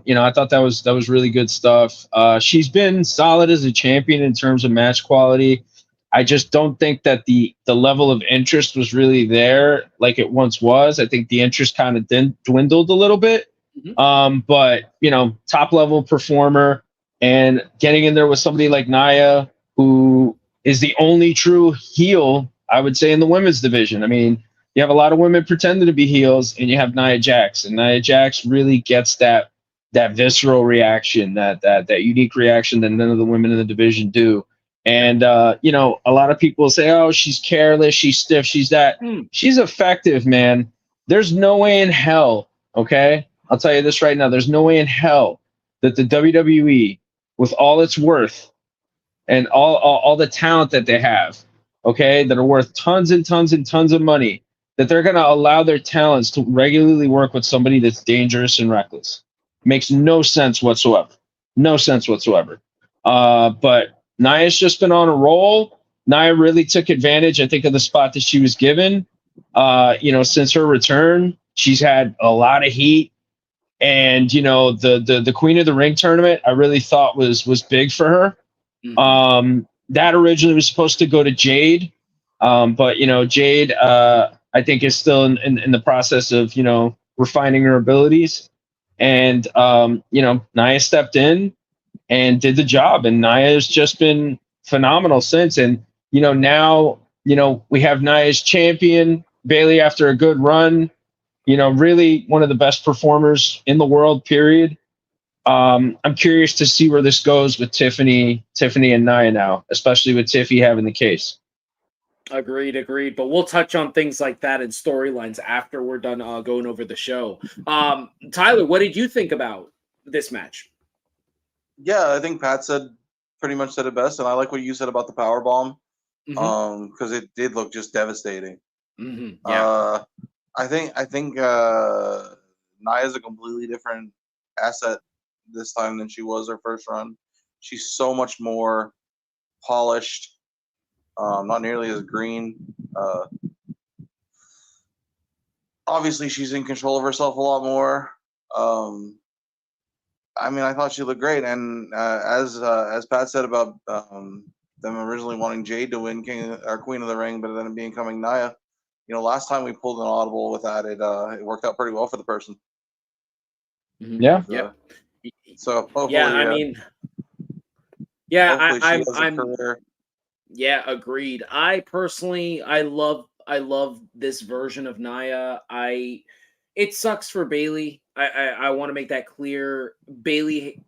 Speaker 3: You know, I thought that was really good stuff. She's been solid as a champion in terms of match quality. I just don't think that the level of interest was really there like it once was. I think the interest kind of dwindled a little bit. But you know, top level performer, and getting in there with somebody like Nia, who is the only true heel, I would say, in the women's division. I mean, you have a lot of women pretending to be heels, and you have Nia Jax, and Nia Jax really gets that visceral reaction, that unique reaction that none of the women in the division do. And you know, a lot of people say, "Oh, she's careless, she's stiff, she's that." She's effective, man. There's no way in hell, okay? I'll tell you this right now. There's no way in hell that the WWE, with all its worth and all the talent that they have, okay, that are worth tons and tons and tons of money, that they're going to allow their talents to regularly work with somebody that's dangerous and reckless. Makes no sense whatsoever. No sense whatsoever. But Nia's just been on a roll. Nia really took advantage, I think, of the spot that she was given. You know, since her return, she's had a lot of heat. And, you know, the Queen of the Ring tournament, I really thought was big for her. That originally was supposed to go to Jade. But, you know, Jade, I think, is still in the process of, you know, refining her abilities. And, you know, Nia stepped in and did the job, and Nia has just been phenomenal since. And you know, now, you know, we have Nia's champion, Bailey, after a good run. You know, really one of the best performers in the world, period. I'm curious to see where this goes with Tiffany and Nia now, especially with Tiffy having the case.
Speaker 2: Agreed. But we'll touch on things like that and storylines after we're done going over the show. Tyler, what did you think about this match?
Speaker 4: Yeah, I think Pat pretty much said it best, and I like what you said about the power bomb, because it did look just devastating.
Speaker 2: Yeah.
Speaker 4: I think Nia's a completely different asset this time than she was her first run. She's so much more polished, not nearly as green. Obviously, she's in control of herself a lot more. I mean, I thought she looked great, and as Pat said about them originally wanting Jade to win Queen of the Ring, but then it becoming Nia. You know, last time we pulled an audible with that, it worked out pretty well for the person.
Speaker 3: Yeah.
Speaker 4: So hopefully,
Speaker 2: yeah, I mean, yeah, I'm
Speaker 4: career.
Speaker 2: Yeah, agreed. I personally, I love this version of Nia. It sucks for Bailey. I want to make that clear. Bailey,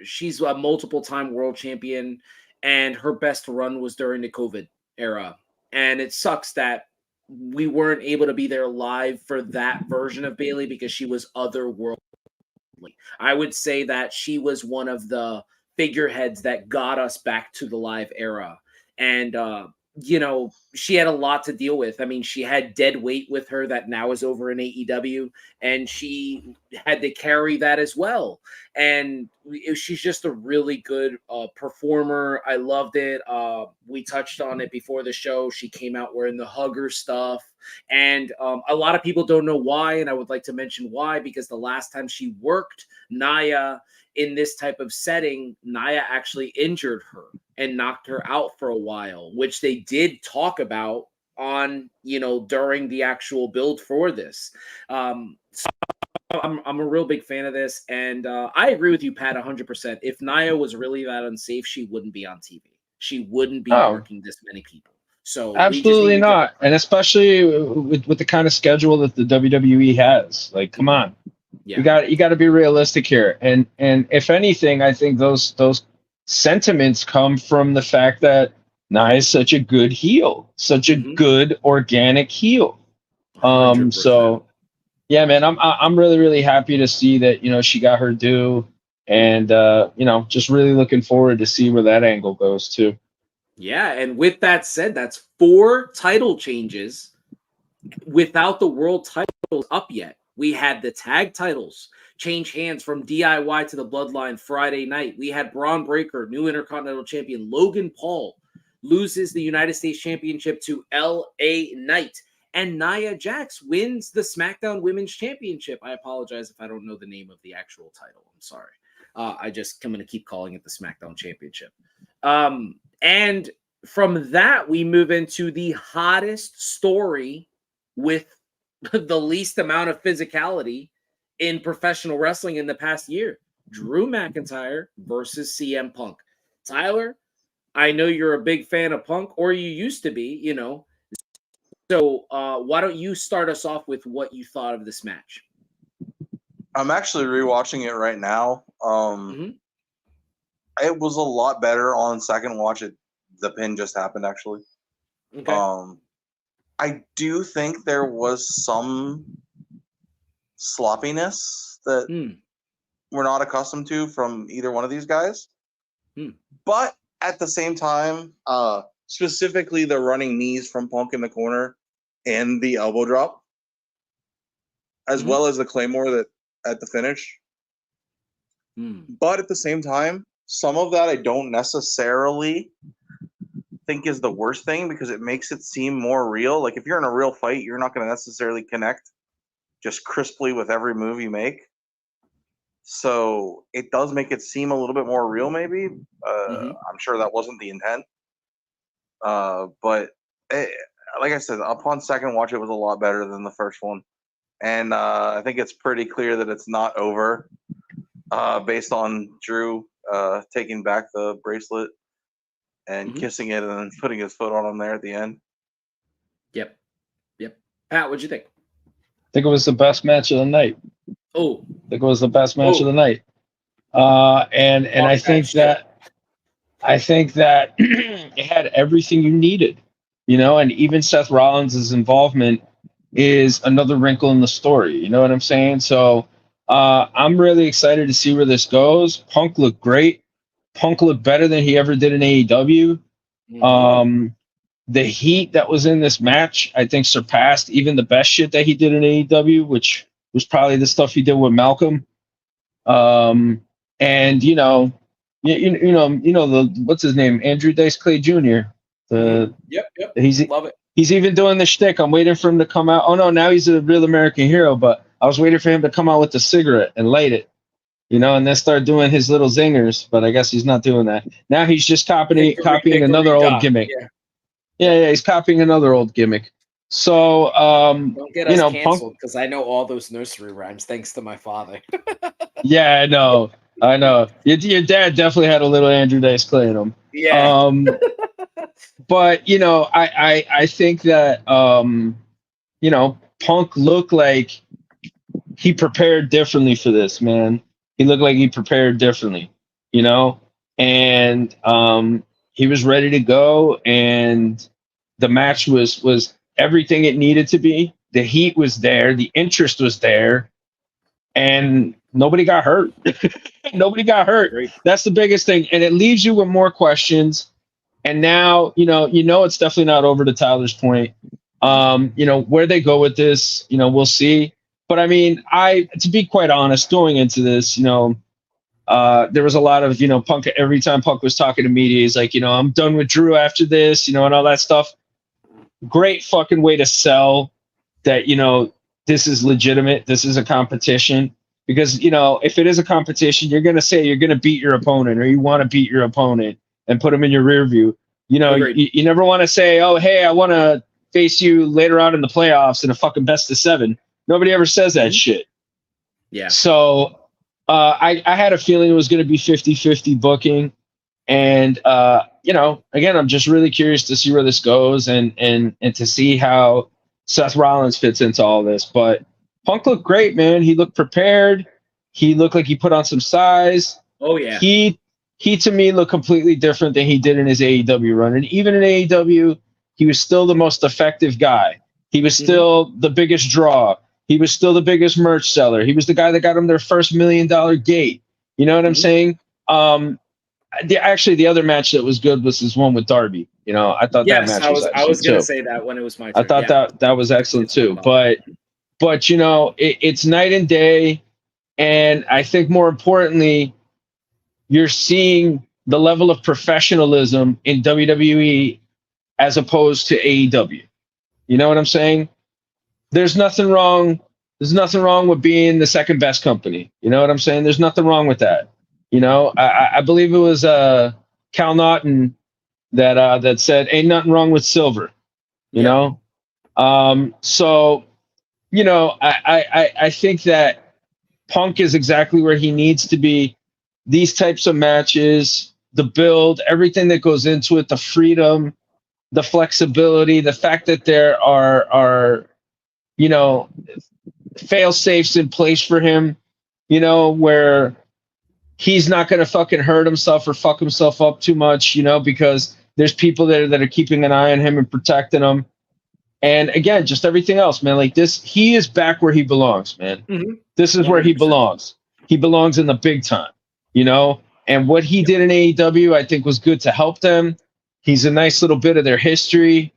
Speaker 2: she's a multiple time world champion, and her best run was during the COVID era. And it sucks that we weren't able to be there live for that version of Bailey because she was otherworldly. I would say that she was one of the figureheads that got us back to the live era. And, you know, she had a lot to deal with. I mean, she had dead weight with her that now is over in AEW, and she had to carry that as well. And she's just a really good performer. I loved it. We touched on it before the show. She came out wearing the hugger stuff. And a lot of people don't know why. And I would like to mention why, because the last time she worked Nia in this type of setting, Nia actually injured her and knocked her out for a while, which they did talk about on, during the actual build for this. So I'm a real big fan of this, and I agree with you, Pat, 100%. If Nia was really that unsafe, she wouldn't be on TV. She wouldn't be working this many people. So
Speaker 3: absolutely not, and especially with the kind of schedule that the WWE has. Like, come on, you got to be realistic here. And if anything, I think those sentiments come from the fact that Nia is such a good heel, such a good organic heel. 100%. So. Yeah, man, I'm really, really happy to see that, she got her due, and, just really looking forward to see where that angle goes too.
Speaker 2: Yeah. And with that said, that's 4 title changes without the world titles up yet. We had the tag titles change hands from DIY to the Bloodline Friday night. We had Braun Breaker, new Intercontinental Champion. Logan Paul loses the United States Championship to LA Knight. And Nia Jax wins the SmackDown Women's Championship. I apologize if I don't know the name of the actual title. I'm sorry. I'm going to keep calling it the SmackDown Championship. And from that, we move into the hottest story with the least amount of physicality in professional wrestling in the past year. Drew McIntyre versus CM Punk. Tyler, I know you're a big fan of Punk, or you used to be, So why don't you start us off with what you thought of this match?
Speaker 4: I'm actually rewatching it right now. It was a lot better on second watch. The pin just happened, actually. Okay. I do think there was some sloppiness that we're not accustomed to from either one of these guys. But at the same time, specifically the running knees from Punk in the corner and the elbow drop, as well as the Claymore at the finish. But at the same time, some of that I don't necessarily think is the worst thing, because it makes it seem more real. Like, if you're in a real fight, you're not going to necessarily connect just crisply with every move you make. So it does make it seem a little bit more real, maybe. I'm sure that wasn't the intent. But like I said, upon second watch, it was a lot better than the first one. And I think it's pretty clear that it's not over based on Drew taking back the bracelet and kissing it and then putting his foot on him there at the end.
Speaker 2: Yep. Pat, what'd you think?
Speaker 3: I think it was the best match of the night.
Speaker 2: Oh.
Speaker 3: I think it was the best match of the night. And I think that it had everything you needed, and even Seth Rollins' involvement is another wrinkle in the story. You know what I'm saying? So I'm really excited to see where this goes. Punk looked great. Punk looked better than he ever did in AEW. The heat that was in this match, I think, surpassed even the best shit that he did in AEW, which was probably the stuff he did with Malcolm. And the what's his name, Andrew Dice Clay Jr.
Speaker 2: Yep.
Speaker 3: Love it. He's even doing the shtick. I'm waiting for him to come out. Oh no, now he's a real American hero. But I was waiting for him to come out with the cigarette and light it, and then start doing his little zingers. But I guess he's not doing that now. He's just copying another old gimmick. Yeah, he's copying another old gimmick. So
Speaker 2: don't get us canceled, because I know all those nursery rhymes thanks to my father.
Speaker 3: Yeah, I know. Your dad definitely had a little Andrew Dice Clay in him.
Speaker 2: Yeah.
Speaker 3: But I think that Punk looked like he prepared differently for this, man. He looked like he prepared differently, and he was ready to go, and the match was everything it needed to be. The heat was there, the interest was there, and nobody got hurt. Nobody got hurt.
Speaker 2: Great.
Speaker 3: That's the biggest thing, and it leaves you with more questions. And now, it's definitely not over, to Tyler's point. Where they go with this, we'll see. But I mean, to be quite honest, going into this, there was a lot of, Punk, every time Punk was talking to media, he's like, I'm done with Drew after this, and all that stuff. Great fucking way to sell that, this is legitimate. This is a competition. Because, if it is a competition, you're going to say you're going to beat your opponent, or you want to beat your opponent and put them in your rear view. You never want to say, oh, hey, I want to face you later on in the playoffs in a fucking best of 7. Nobody ever says that shit.
Speaker 2: Yeah.
Speaker 3: So I had a feeling it was going to be 50-50 booking. And, again, I'm just really curious to see where this goes and to see how Seth Rollins fits into all this. But Punk looked great, man. He looked prepared. He looked like he put on some size.
Speaker 2: Oh, yeah.
Speaker 3: He to me looked completely different than he did in his AEW run. And even in AEW, he was still the most effective guy. He was still the biggest draw. He was still the biggest merch seller. He was the guy that got him their first $1 million gate. You know what I'm saying? The other match that was good was this one with Darby. I thought that match was excellent.
Speaker 2: I was going to say that when it was my turn.
Speaker 3: I thought that was excellent too. But it's night and day. And I think more importantly, you're seeing the level of professionalism in WWE as opposed to AEW. You know what I'm saying? There's nothing wrong with being the second best company. You know what I'm saying? There's nothing wrong with that. I believe it was Cal Naughton that said, "Ain't nothing wrong with silver." I think that Punk is exactly where he needs to be. These types of matches, the build, everything that goes into it, the freedom, the flexibility, the fact that there are fail safes in place for him, where he's not going to fucking hurt himself or fuck himself up too much, because there's people that are keeping an eye on him and protecting him. And again, just everything else, man. Like this, he is back where he belongs, man. This is 100%. Where he belongs. He belongs in the big time, and what he did in AEW, I think was good to help them. He's a nice little bit of their history.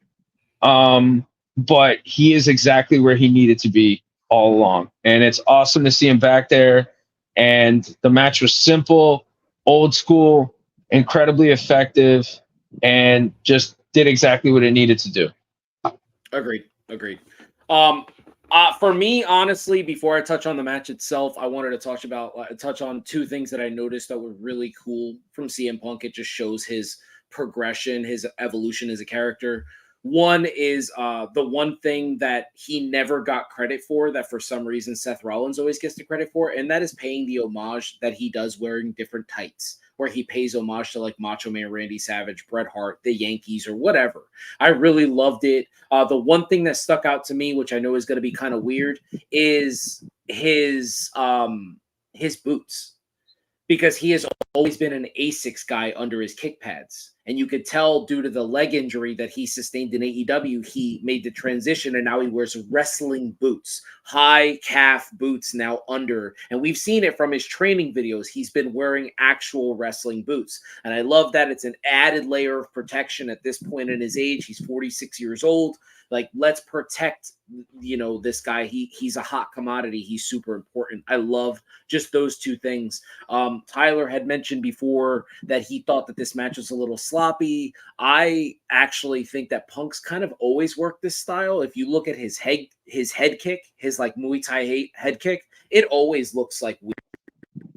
Speaker 3: But he is exactly where he needed to be all along. And it's awesome to see him back there. And the match was simple, old school, incredibly effective, and just did exactly what it needed to do.
Speaker 2: Agreed. For me, honestly, before I touch on the match itself, I wanted to touch on two things that I noticed that were really cool from CM Punk. It just shows his progression, his evolution as a character. One is the one thing that he never got credit for that for some reason Seth Rollins always gets the credit for, and that is paying the homage that he does wearing different tights, where he pays homage to like Macho Man Randy Savage, Bret Hart, the Yankees, or whatever. I really loved it. The one thing that stuck out to me, which I know is going to be kind of weird, is his boots. Because he has always been an Asics guy under his kick pads. And you could tell due to the leg injury that he sustained in AEW, he made the transition and now he wears wrestling boots, high calf boots now under. And we've seen it from his training videos. He's been wearing actual wrestling boots. And I love that it's an added layer of protection at this point in his age. He's 46 years old. Like, let's protect, this guy. He's a hot commodity. He's super important. I love just those two things. Tyler had mentioned before that he thought that this match was a little sloppy. I actually think that Punk's kind of always worked this style. If you look at his head kick, his like Muay Thai head kick, it always looks like weird.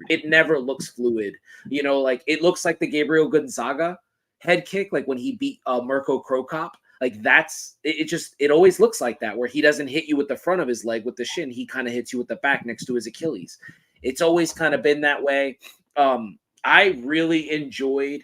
Speaker 2: It never looks fluid. Like it looks like the Gabriel Gonzaga head kick, like when he beat Mirko Cro Cop. Like that's it always looks like that, where he doesn't hit you with the front of his leg with the shin. He kind of hits you with the back next to his Achilles. It's always kind of been that way. I really enjoyed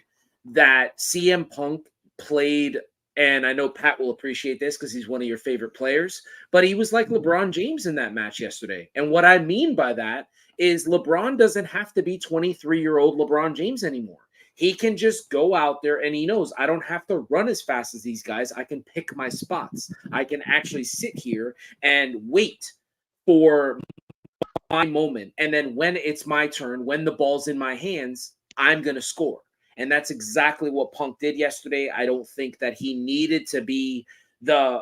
Speaker 2: that CM Punk played, and I know Pat will appreciate this because he's one of your favorite players, but he was like LeBron James in that match yesterday. And what I mean by that is LeBron doesn't have to be 23-year-old LeBron James anymore. He can just go out there and he knows I don't have to run as fast as these guys. I can pick my spots. I can actually sit here and wait for my moment. And then when it's my turn, when the ball's in my hands, I'm going to score. And that's exactly what Punk did yesterday. I don't think that he needed to be the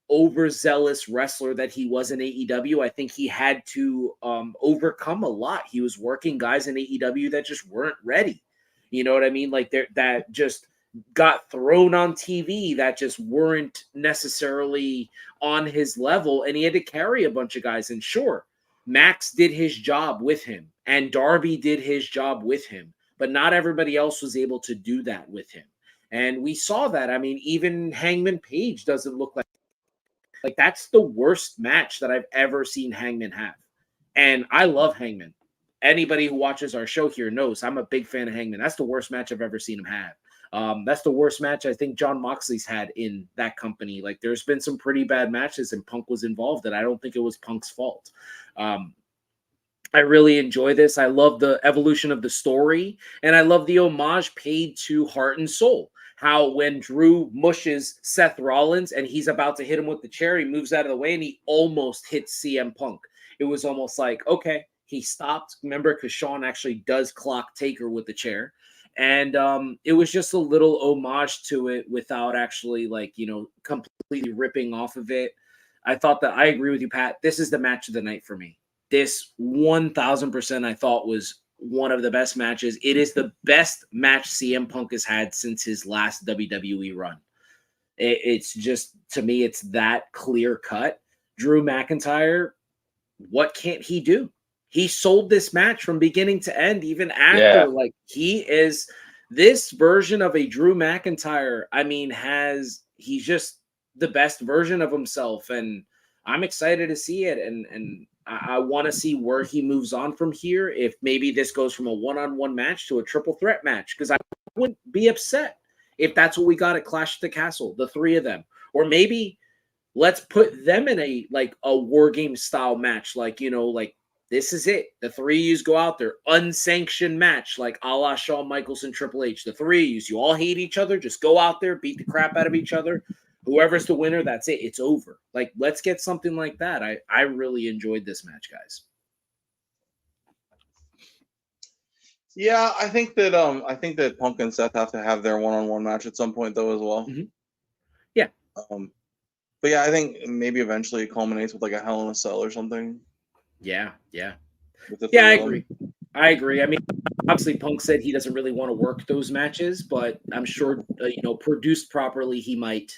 Speaker 2: overzealous wrestler that he was in AEW, I think he had to overcome a lot. He was working guys in AEW that just weren't ready. You know what I mean? Like that just got thrown on TV that just weren't necessarily on his level, and he had to carry a bunch of guys. And sure, Max did his job with him, and Darby did his job with him, but not everybody else was able to do that with him. And we saw that. I mean, even Hangman Page doesn't look like that's the worst match that I've ever seen Hangman have. And I love Hangman. Anybody who watches our show here knows I'm a big fan of Hangman. That's the worst match I've ever seen him have. That's the worst match I think John Moxley's had in that company. Like, there's been some pretty bad matches and Punk was involved, and I don't think it was Punk's fault. I really enjoy this. I love the evolution of the story, and I love the homage paid to Heart and Soul. How when Drew mushes Seth Rollins and he's about to hit him with the chair, he moves out of the way and he almost hits CM Punk. It was almost like, okay, he stopped. Remember, because Shawn actually does clock Taker with the chair. And it was just a little homage to it without actually, like, you know, completely ripping off of it. I thought that I agree with you, Pat. This is the match of the night for me. This 1000% I thought was one of the best matches. It is the best match CM Punk has had since his last WWE run. It's just, to me, it's that clear cut. Drew McIntyre, what can't he do? He sold this match from beginning to end, even after.
Speaker 3: Yeah.
Speaker 2: Like, he is this version of a Drew McIntyre. I mean, he's just the best version of himself, and I'm excited to see it. And I want to see where he moves on from here. If maybe this goes from a one-on-one match to a triple threat match, because I wouldn't be upset if that's what we got at Clash at the Castle, the three of them. Or maybe let's put them in a war game style match. Like, you know, like, this is it. The three of yous go out there, unsanctioned match, like a la Shawn Michaels and Triple H. The three of yous, you all hate each other. Just go out there, beat the crap out of each other. Whoever's the winner, that's it. It's over. Like, let's get something like that. I really enjoyed this match, guys.
Speaker 4: Yeah, I think that Punk and Seth have to have their one-on-one match at some point, though, as well.
Speaker 2: Mm-hmm. Yeah.
Speaker 4: But yeah, I think maybe eventually it culminates with like a Hell in a Cell or something.
Speaker 2: Yeah. I agree. I mean, obviously, Punk said he doesn't really want to work those matches, but I'm sure, produced properly, he might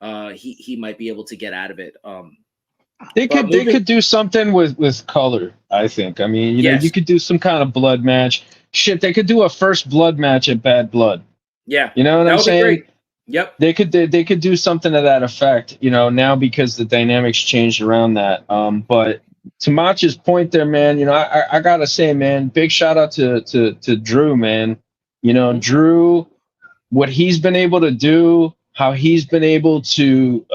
Speaker 2: be able to get out of it.
Speaker 3: They could do something with color, I think. I mean, you could do some kind of blood match. Shit, they could do a first blood match at Bad Blood.
Speaker 2: Yeah.
Speaker 3: You know what I'm saying?
Speaker 2: Great. Yep.
Speaker 3: They could do something to that effect, now because the dynamics changed around that. But to Macho's point there, man, I gotta say, man, big shout out to Drew, man.
Speaker 2: Mm-hmm.
Speaker 3: Drew, what he's been able to do, how he's been able to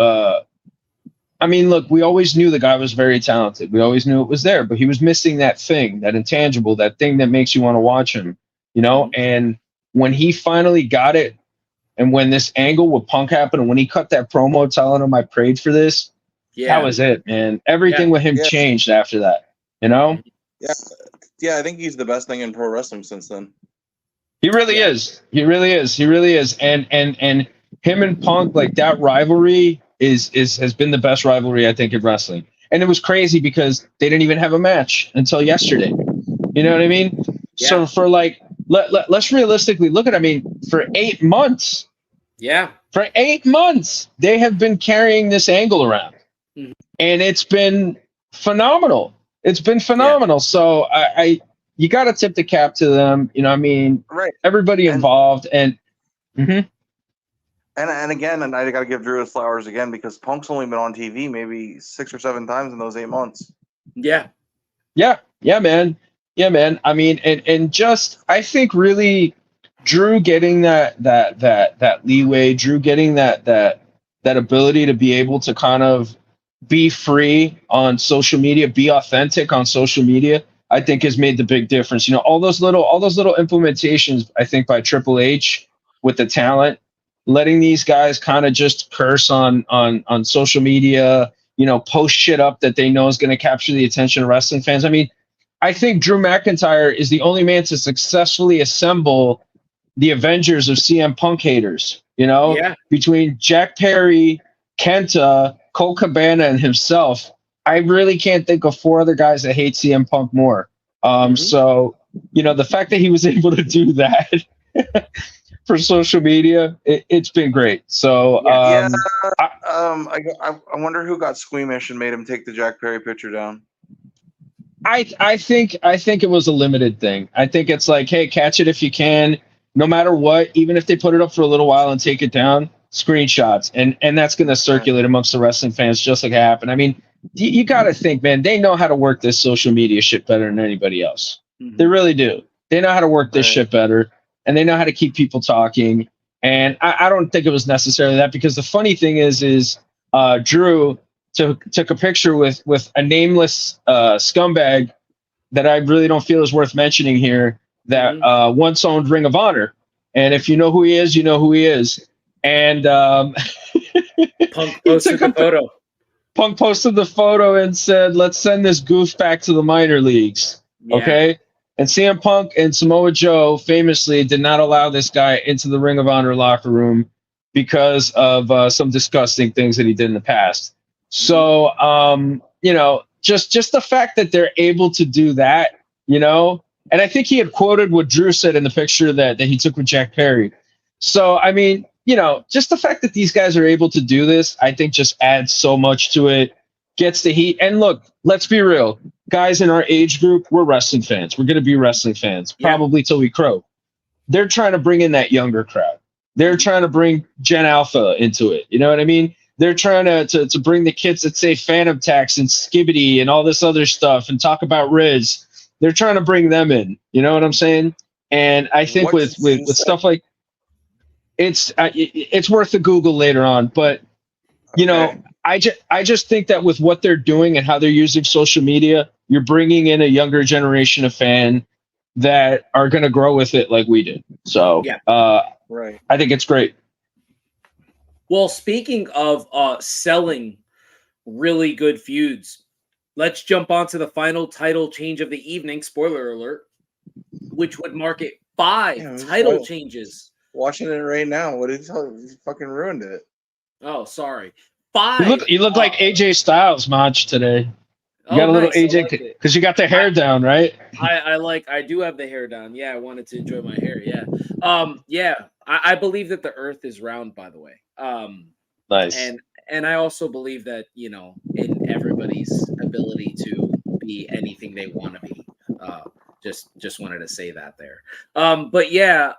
Speaker 3: I mean, look, we always knew the guy was very talented. We always knew it was there, but he was missing that thing, that intangible, that thing that makes you want to watch him,
Speaker 2: Mm-hmm.
Speaker 3: And when he finally got it, and when this angle with Punk happened, and when he cut that promo telling him I prayed for this, that was it, man. Everything with him changed after that,
Speaker 4: Yeah, I think he's the best thing in pro wrestling since then.
Speaker 3: He really is. He really is. He really is. And him and Punk, like, that rivalry has been the best rivalry, I think, in wrestling. And it was crazy because they didn't even have a match until yesterday. You know what I mean? Yeah. So for let's realistically look at it. I mean, for 8 months.
Speaker 2: Yeah.
Speaker 3: For 8 months, they have been carrying this angle around. Mm-hmm. And it's been phenomenal. It's been phenomenal. Yeah. So you got to tip the cap to them.
Speaker 4: Right.
Speaker 3: Everybody involved. And
Speaker 4: again, I got to give Drew his flowers again, because Punk's only been on TV maybe 6 or 7 times in those 8 months.
Speaker 2: Yeah.
Speaker 3: Yeah, man. I mean, and just, I think really Drew getting that leeway, Drew getting that ability to be able to kind of be free on social media, be authentic on social media, I think has made the big difference. All those little implementations, I think, by Triple H with the talent, letting these guys kind of just curse on social media, post shit up that they know is going to capture the attention of wrestling fans. I mean, I think Drew McIntyre is the only man to successfully assemble the Avengers of CM Punk haters, between Jack Perry, Kenta, Colt Cabana and himself, I really can't think of 4 other guys that hate CM Punk more. So, the fact that he was able to do that for social media, it's been great. So,
Speaker 4: I wonder who got squeamish and made him take the Jack Perry picture down.
Speaker 3: I think it was a limited thing. I think it's like, hey, catch it if you can, no matter what, even if they put it up for a little while and take it down, screenshots, and that's going to circulate amongst the wrestling fans just like it happened. I mean, you got to think, man, they know how to work this social media shit better than anybody else. They really do. They know how to work this shit better, and they know how to keep people talking. And I don't think it was necessarily that, because the funny thing is Drew took a picture with a nameless scumbag that I really don't feel is worth mentioning here, that once owned Ring of Honor. And if you know who he is, you know who he is. And
Speaker 2: Punk posted the photo.
Speaker 3: Punk posted the photo and said, let's send this goof back to the minor leagues. Yeah. Okay? And CM Punk and Samoa Joe famously did not allow this guy into the Ring of Honor locker room because of some disgusting things that he did in the past. So, just the fact that they're able to do that, and I think he had quoted what Drew said in the picture that he took with Jack Perry. So, I mean, just the fact that these guys are able to do this, I think just adds so much to it, gets the heat. And look, let's be real. Guys in our age group, we're wrestling fans. We're going to be wrestling fans, probably till we croak. They're trying to bring in that younger crowd. They're trying to bring Gen Alpha into it. You know what I mean? They're trying to bring the kids that say Phantom Tax and Skibbity and all this other stuff and talk about Riz. They're trying to bring them in. You know what I'm saying? And I think with stuff like, it's worth a Google later on. But, I just think that with what they're doing and how they're using social media, you're bringing in a younger generation of fan that are going to grow with it like we did. So
Speaker 4: right.
Speaker 3: I think it's great.
Speaker 2: Well, speaking of selling really good feuds, let's jump on to the final title change of the evening. Spoiler alert, which would mark it 5 title changes.
Speaker 4: Watching it right now. What did you fucking ruined it?
Speaker 2: Oh, sorry. 5.
Speaker 3: You look like AJ Styles, Mach, today. You got a little AJ because you got the hair down, right?
Speaker 2: I do have the hair down. Yeah, I wanted to enjoy my hair. Yeah. I believe that the earth is round, by the way.
Speaker 3: Nice.
Speaker 2: And I also believe that, in everybody's ability to be anything they want to be. Just wanted to say that there. But yeah,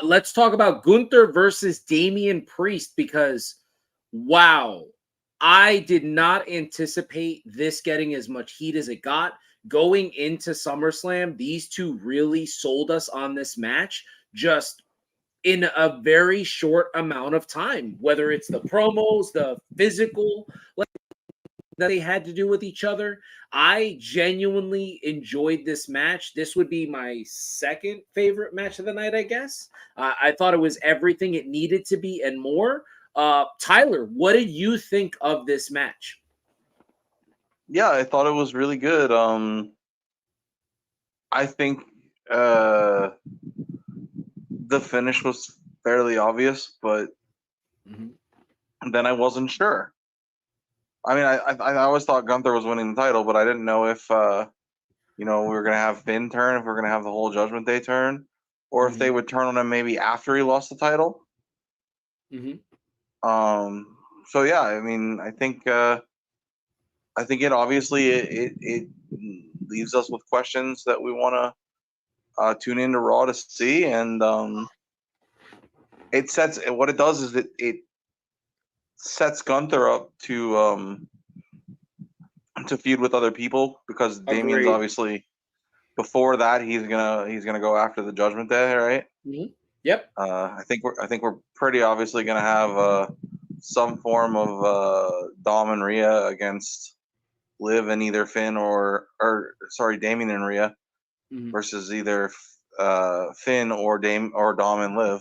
Speaker 2: let's talk about Gunther versus Damian Priest, because wow, I did not anticipate this getting as much heat as it got. Going into SummerSlam, these two really sold us on this match just in a very short amount of time, whether it's the promos, the physical that they had to do with each other. I genuinely enjoyed this match. This would be my second favorite match of the night, I guess. I thought it was everything it needed to be and more. Tyler, what did you think of this match?
Speaker 4: Yeah, I thought it was really good. I think the finish was fairly obvious, but then I wasn't sure. I mean, I always thought Gunther was winning the title, but I didn't know if we were gonna have Finn turn, if we were gonna have the whole Judgment Day turn, or if they would turn on him maybe after he lost the title. So yeah, I mean, I think it obviously it leaves us with questions that we want to tune into Raw to see, and it sets what it does is it sets Gunther up to feud with other people, because Damian's obviously before that he's gonna go after the Judgment Day, right?
Speaker 2: Yep.
Speaker 4: I think we're pretty obviously gonna have some form of Dom and Rhea against Liv and either Finn or Damian and Rhea versus either Finn or Dom and Liv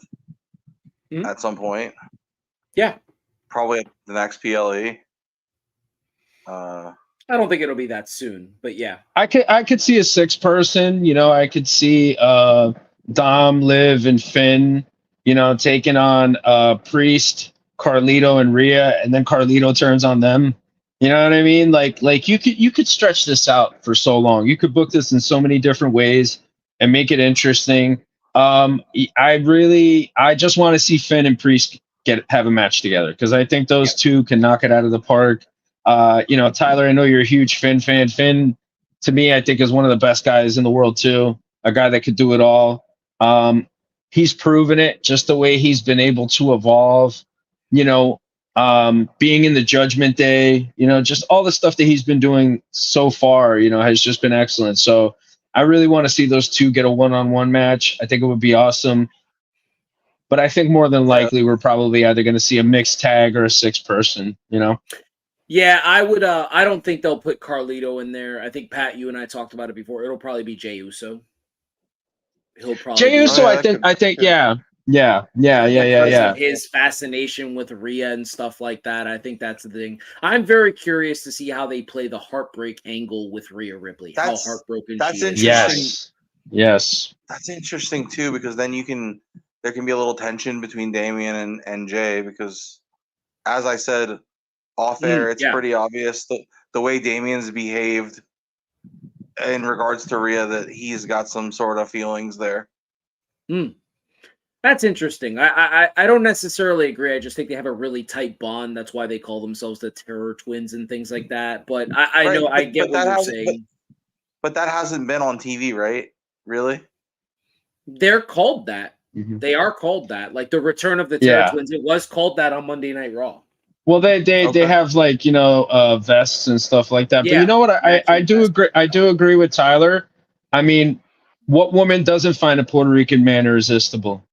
Speaker 4: at some point.
Speaker 2: Yeah.
Speaker 4: Probably at the next PLE.
Speaker 2: I don't think it'll be that soon, but yeah.
Speaker 3: I could see a 6-person. I could see Dom, Liv, and Finn. Taking on Priest, Carlito and Rhea, and then Carlito turns on them. You know what I mean? Like you could stretch this out for so long. You could book this in so many different ways and make it interesting. I just want to see Finn and Priest have a match together because I think those two can knock it out of the park. Tyler, I know you're a huge Finn fan. Finn, to me, I think is one of the best guys in the world too. A guy that could do it all. He's proven it just the way he's been able to evolve. Being in the Judgment Day, just all the stuff that he's been doing so far, has just been excellent. So I really want to see those two get a one-on-one match. I think it would be awesome. But I think more than likely we're probably either going to see a mixed tag or a 6-person,
Speaker 2: Yeah, I would. I don't think they'll put Carlito in there. I think, Pat, you and I talked about it before. It'll probably be Jey Uso. He'll probably
Speaker 3: Jey Uso. I think. Yeah.
Speaker 2: Of his fascination with Rhea and stuff like that. I think that's the thing. I'm very curious to see how they play the heartbreak angle with Rhea Ripley. How heartbroken she is.
Speaker 3: Yes.
Speaker 4: That's interesting too, because then there can be a little tension between Damian and Jay, because as I said off air, it's pretty obvious the way Damian's behaved in regards to Rhea that he's got some sort of feelings there.
Speaker 2: That's interesting. I don't necessarily agree. I just think they have a really tight bond. That's why they call themselves the Terror Twins and things like that. But I get what you're saying.
Speaker 4: But that hasn't been on TV, right? Really?
Speaker 2: They're called that.
Speaker 3: Mm-hmm.
Speaker 2: They are called that. Like the Return of the Terror Twins. It was called that on Monday Night Raw.
Speaker 3: Well, they have vests and stuff like that. But you know what? I do agree. I do agree with Tyler. I mean, what woman doesn't find a Puerto Rican man irresistible?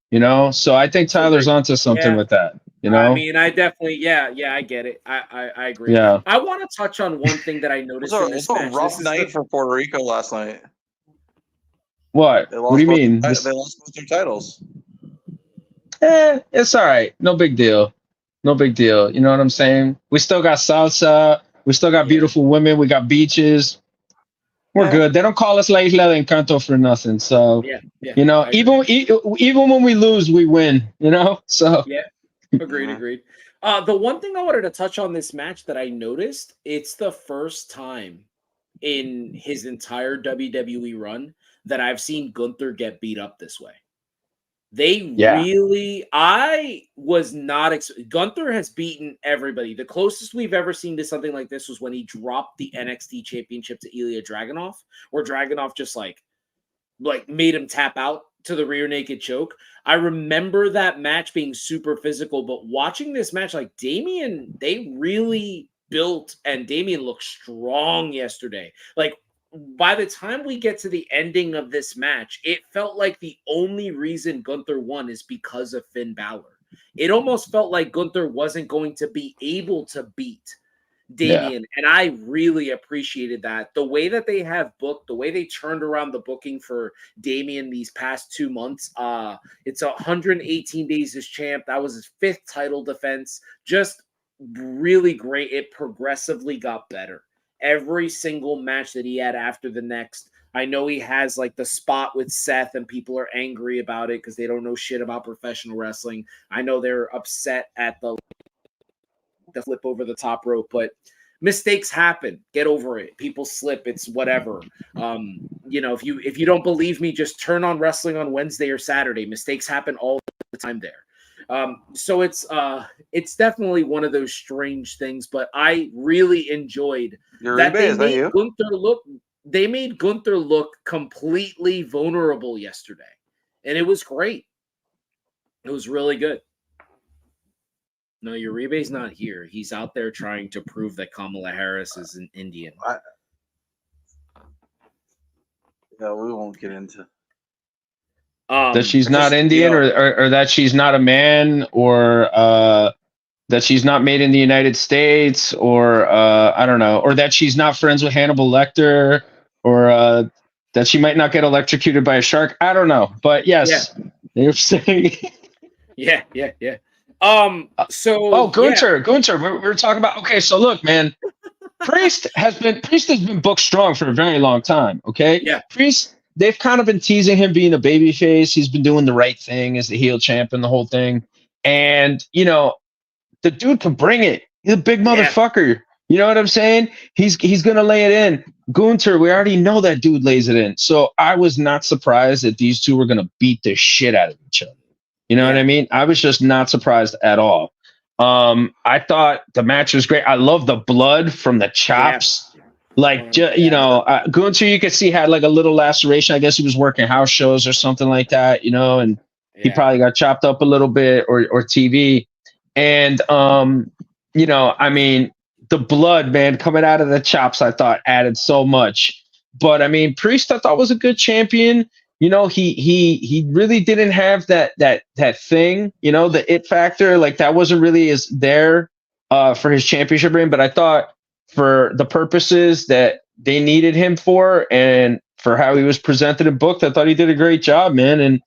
Speaker 3: So I think Tyler's onto something with that.
Speaker 2: I mean, I definitely, I get it. I agree.
Speaker 3: Yeah.
Speaker 2: I want to touch on one thing that I noticed in this match.
Speaker 4: It was a rough night for Puerto Rico last night.
Speaker 3: What? What do you mean?
Speaker 4: They lost both their titles.
Speaker 3: It's all right. No big deal. No big deal. You know what I'm saying? We still got salsa. We still got beautiful women. We got beaches. We're good. They don't call us La Isla de Encanto for nothing. So, even when we lose, we win, So,
Speaker 2: agreed. The one thing I wanted to touch on this match that I noticed, it's the first time in his entire WWE run that I've seen Gunther get beat up this way. I was not. Gunther has beaten everybody. The closest we've ever seen to something like this was when he dropped the NXT championship to Ilya Dragunov, where Dragunov just like made him tap out to the rear naked choke. I remember that match being super physical, but watching this match, like Damian, they really built, and Damian looked strong yesterday. Like, by the time we get to the ending of this match, it felt like the only reason Gunther won is because of Finn Balor. It almost felt like Gunther wasn't going to be able to beat Damian, and I really appreciated that. The way that they have booked, the way they turned around the booking for Damian these past 2 months, it's 118 days as champ. That was his 5th title defense. Just really great. It progressively got better. Every single match that he had after the next. I know he has like the spot with Seth and people are angry about it because they don't know shit about professional wrestling. I know they're upset at the flip over the top rope, but mistakes happen. Get over it. People slip. It's whatever. If you don't believe me, just turn on Wrestling on Wednesday or Saturday. Mistakes happen all the time there. So it's definitely one of those strange things, but I really enjoyed that they made Gunther look completely vulnerable yesterday, and it was great. It was really good. No, Uribe's not here. He's out there trying to prove that Kamala Harris is an Indian.
Speaker 4: We won't get into
Speaker 3: that she's not Indian, or that she's not a man, or that she's not made in the United States, or I don't know, or that she's not friends with Hannibal Lecter, or that she might not get electrocuted by a shark. I don't know, but yes, you're saying.
Speaker 2: Yeah.
Speaker 3: Gunther, we're talking about. Okay, so look, man, Priest has been booked strong for a very long time. Okay, Priest. They've kind of been teasing him being a babyface. He's been doing the right thing as the heel champ and the whole thing. And, the dude can bring it. He's a big motherfucker. You know what I'm saying? He's gonna lay it in. Gunter, we already know that dude lays it in. So I was not surprised that these two were gonna beat the shit out of each other. You know what I mean? I was just not surprised at all. I thought the match was great. I love the blood from the chops. Like, Gunter, you could see had like a little laceration. I guess he was working house shows or something like that, and he probably got chopped up a little bit or TV. And, I mean, the blood, man, coming out of the chops, I thought added so much. But I mean, Priest, I thought was a good champion. He really didn't have that thing, the it factor. Like that wasn't really as there for his championship reign. But I thought for the purposes that they needed him for and for how he was presented and booked, I thought he did a great job, man. And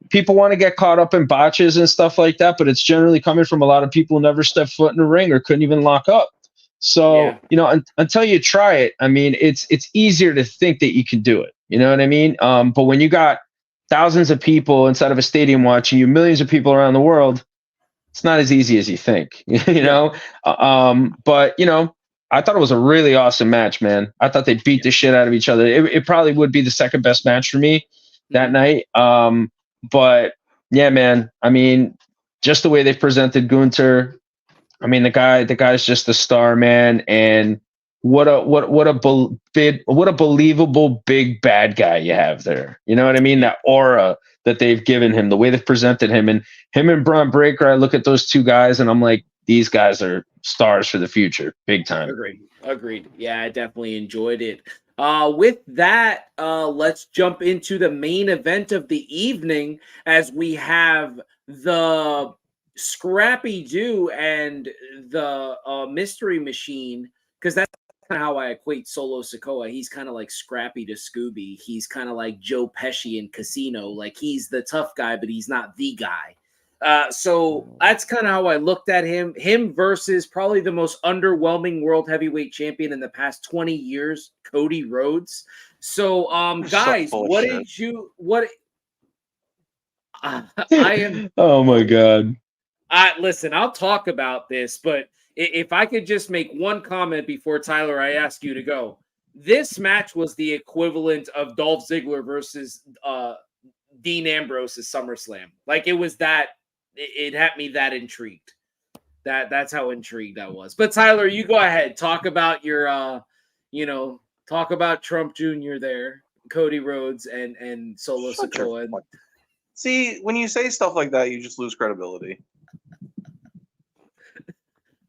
Speaker 3: people want to get caught up in botches and stuff like that, but it's generally coming from a lot of people who never stepped foot in the ring or couldn't even lock up. So, until you try it, I mean, it's easier to think that you can do it. You know what I mean? But when you got thousands of people inside of a stadium watching you, millions of people around the world, it's not as easy as you think, But, I thought it was a really awesome match, man. I thought they beat the shit out of each other. It probably would be the second best match for me that night. But yeah, man, I mean, just the way they presented Gunter, I mean, the guy's just a star, man. And what a believable big bad guy you have there. You know what I mean? That aura that they've given him, the way they've presented him, and him and Braun Breaker. I look at those two guys and I'm like, these guys are stars for the future, big time.
Speaker 2: Agreed. Yeah, I definitely enjoyed it. With that, let's jump into the main event of the evening as we have the Scrappy Doo and the Mystery Machine, because that's kind of how I equate Solo Sikoa. He's kind of like Scrappy to Scooby. He's kind of like Joe Pesci in Casino. Like he's the tough guy, but he's not the guy. So that's kind of how I looked at him. Him versus probably the most underwhelming world heavyweight champion in the past 20 years, Cody Rhodes. So, guys, I am.
Speaker 3: Oh my God.
Speaker 2: Listen, I'll talk about this, but if I could just make one comment before Tyler, I ask you to go. This match was the equivalent of Dolph Ziggler versus Dean Ambrose at SummerSlam. Like it was that. It had me that intrigued. That's how intrigued I was. But Tyler, you go ahead. Talk about your talk about Trump Jr. there, Cody Rhodes and Solo Sikoa.
Speaker 4: See, when you say stuff like that, you just lose credibility.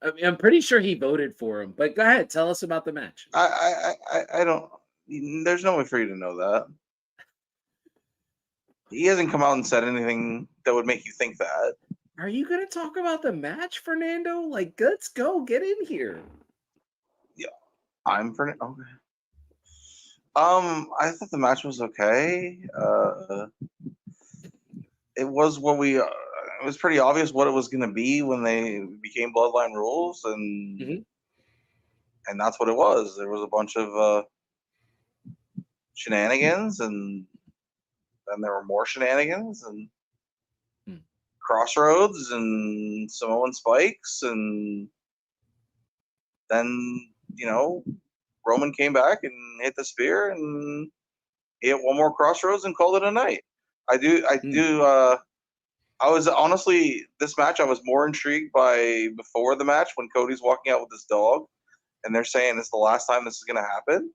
Speaker 2: I mean, I'm pretty sure he voted for him. But go ahead, tell us about the match.
Speaker 4: I don't. There's no way for you to know that. He hasn't come out and said anything that would make you think that.
Speaker 2: Are you going to talk about the match, Fernando? Like, let's go. Get in here.
Speaker 4: Yeah, I'm Fernando. Okay. I thought the match was okay. It was what we. It was pretty obvious what it was going to be when they became Bloodline Rules, and and that's what it was. There was a bunch of shenanigans, and then there were more shenanigans, and Crossroads, and Samoan Spikes, and then Roman came back and hit the spear, and he hit one more Crossroads and called it a night. I was honestly, this match I was more intrigued by before the match when Cody's walking out with his dog, and they're saying it's the last time this is going to happen.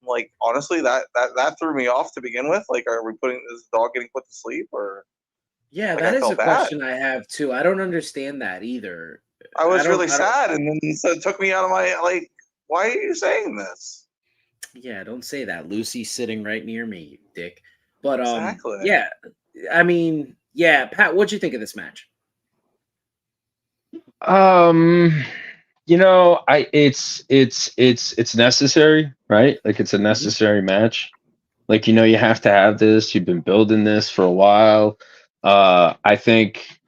Speaker 4: Like, honestly, that threw me off to begin with. Like, are we putting this dog getting put to sleep, or?
Speaker 2: Yeah, that is a question I have too. I don't understand that either.
Speaker 4: I was really sad, and then so it took me out of my why are you saying this?
Speaker 2: Yeah, don't say that. Lucy's sitting right near me, you dick. But
Speaker 4: exactly.
Speaker 2: Yeah, I mean, yeah, Pat, what'd you think of this match?
Speaker 3: It's necessary, right? Like it's a necessary match. Like, you have to have this. You've been building this for a while. I think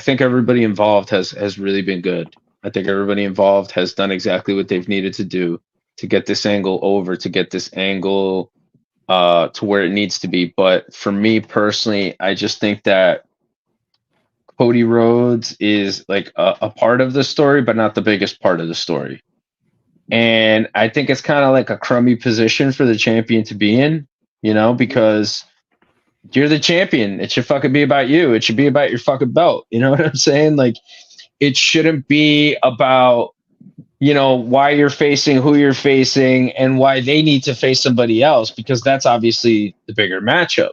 Speaker 3: everybody involved has really been good. I think everybody involved has done exactly what they've needed to do to get this angle over, to get this angle to where it needs to be. But for me personally, I just think that Cody Rhodes is like a part of the story, but not the biggest part of the story. And I think it's kind of like a crummy position for the champion to be in, because you're the champion. It should fucking be about you. It should be about your fucking belt. You know what I'm saying? Like, it shouldn't be about, why you're facing, who you're facing, and why they need to face somebody else, because that's obviously the bigger matchup.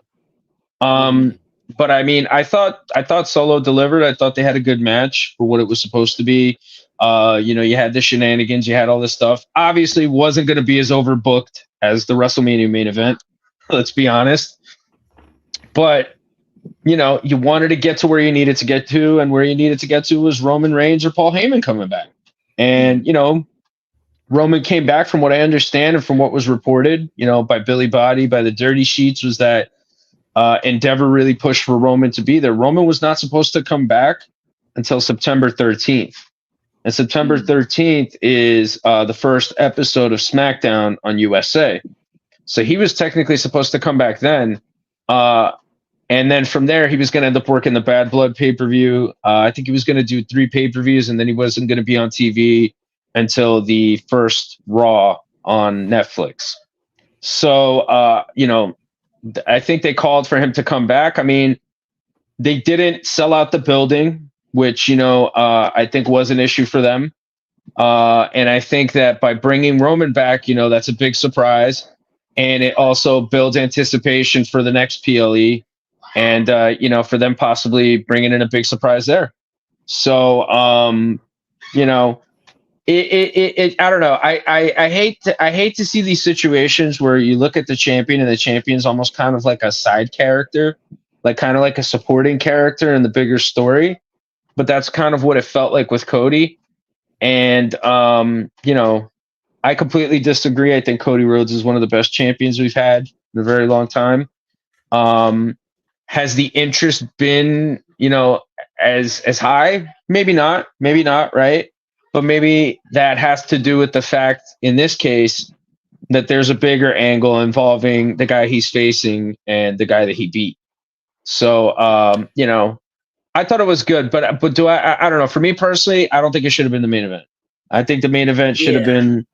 Speaker 3: But I mean, I thought Solo delivered. I thought they had a good match for what it was supposed to be. You had the shenanigans, you had all this stuff. Obviously, wasn't going to be as overbooked as the WrestleMania main event. Let's be honest. But you wanted to get to where you needed to get to, and where you needed to get to was Roman Reigns or Paul Heyman coming back. And Roman came back, from what I understand and from what was reported, by Billy Body, by the Dirty Sheets, was that Endeavor really pushed for Roman to be there. Roman was not supposed to come back until September 13th. And September 13th is the first episode of SmackDown on USA. So he was technically supposed to come back then. And then from there, he was going to end up working the Bad Blood pay-per-view. I think he was going to do 3 pay-per-views, and then he wasn't going to be on TV until the first Raw on Netflix. So, I think they called for him to come back. I mean, they didn't sell out the building, which, I think was an issue for them. And I think that by bringing Roman back, that's a big surprise. And it also builds anticipation for the next PLE. And, for them possibly bringing in a big surprise there. So, I don't know. I hate to see these situations where you look at the champion and the champion's almost kind of like a side character, like kind of like a supporting character in the bigger story. But that's kind of what it felt like with Cody. And, I completely disagree. I think Cody Rhodes is one of the best champions we've had in a very long time. Has the interest been, as high? Maybe not, right? But maybe that has to do with the fact, in this case, that there's a bigger angle involving the guy he's facing and the guy that he beat. So, I thought it was good, but I don't know. For me personally, I don't think it should have been the main event. I think the main event should have been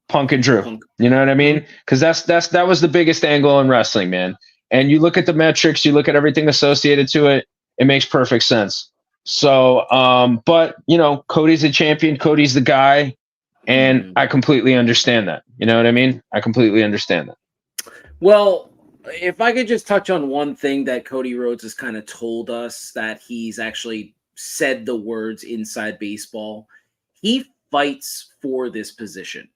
Speaker 3: Punk and Drew. You know what I mean? Because that was the biggest angle in wrestling, man. And you look at the metrics, you look at everything associated to it, it makes perfect sense. So, but Cody's a champion, Cody's the guy, and I completely understand that. You know what I mean? I completely understand that.
Speaker 2: Well, if I could just touch on one thing that Cody Rhodes has kind of told us, that he's actually said the words inside baseball. He fights for this position.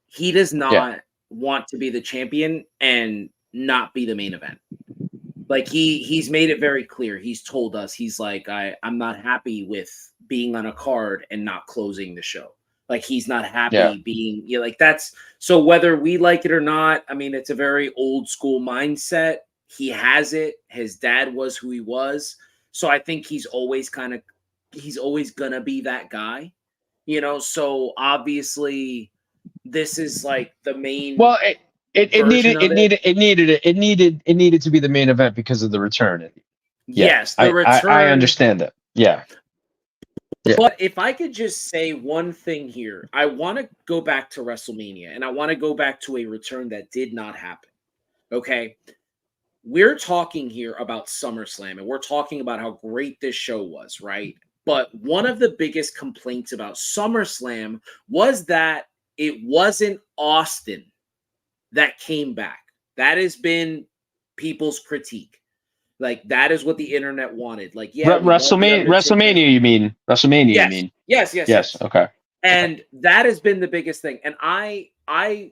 Speaker 2: He does not want to be the champion and not be the main event. Like he's made it very clear. He's told us, he's like, I'm not happy with being on a card and not closing the show. Like he's not happy being like that's so whether we like it or not. I mean, it's a very old school mindset. He has it. His dad was who he was. So I think he's always gonna be that guy, so obviously this is like the main.
Speaker 3: Well, it needed to be the main event because of the return.
Speaker 2: Yes, the return.
Speaker 3: I understand that. Yeah.
Speaker 2: But if I could just say one thing here, I want to go back to WrestleMania, and I want to go back to a return that did not happen. Okay. We're talking here about SummerSlam, and we're talking about how great this show was, right? But one of the biggest complaints about SummerSlam was that it wasn't Austin that came back. That has been people's critique. Like, that is what the internet wanted. Like,
Speaker 3: WrestleMania, you mean? WrestleMania,
Speaker 2: yes.
Speaker 3: you mean?
Speaker 2: Yes.
Speaker 3: Okay.
Speaker 2: And that has been the biggest thing. And I tried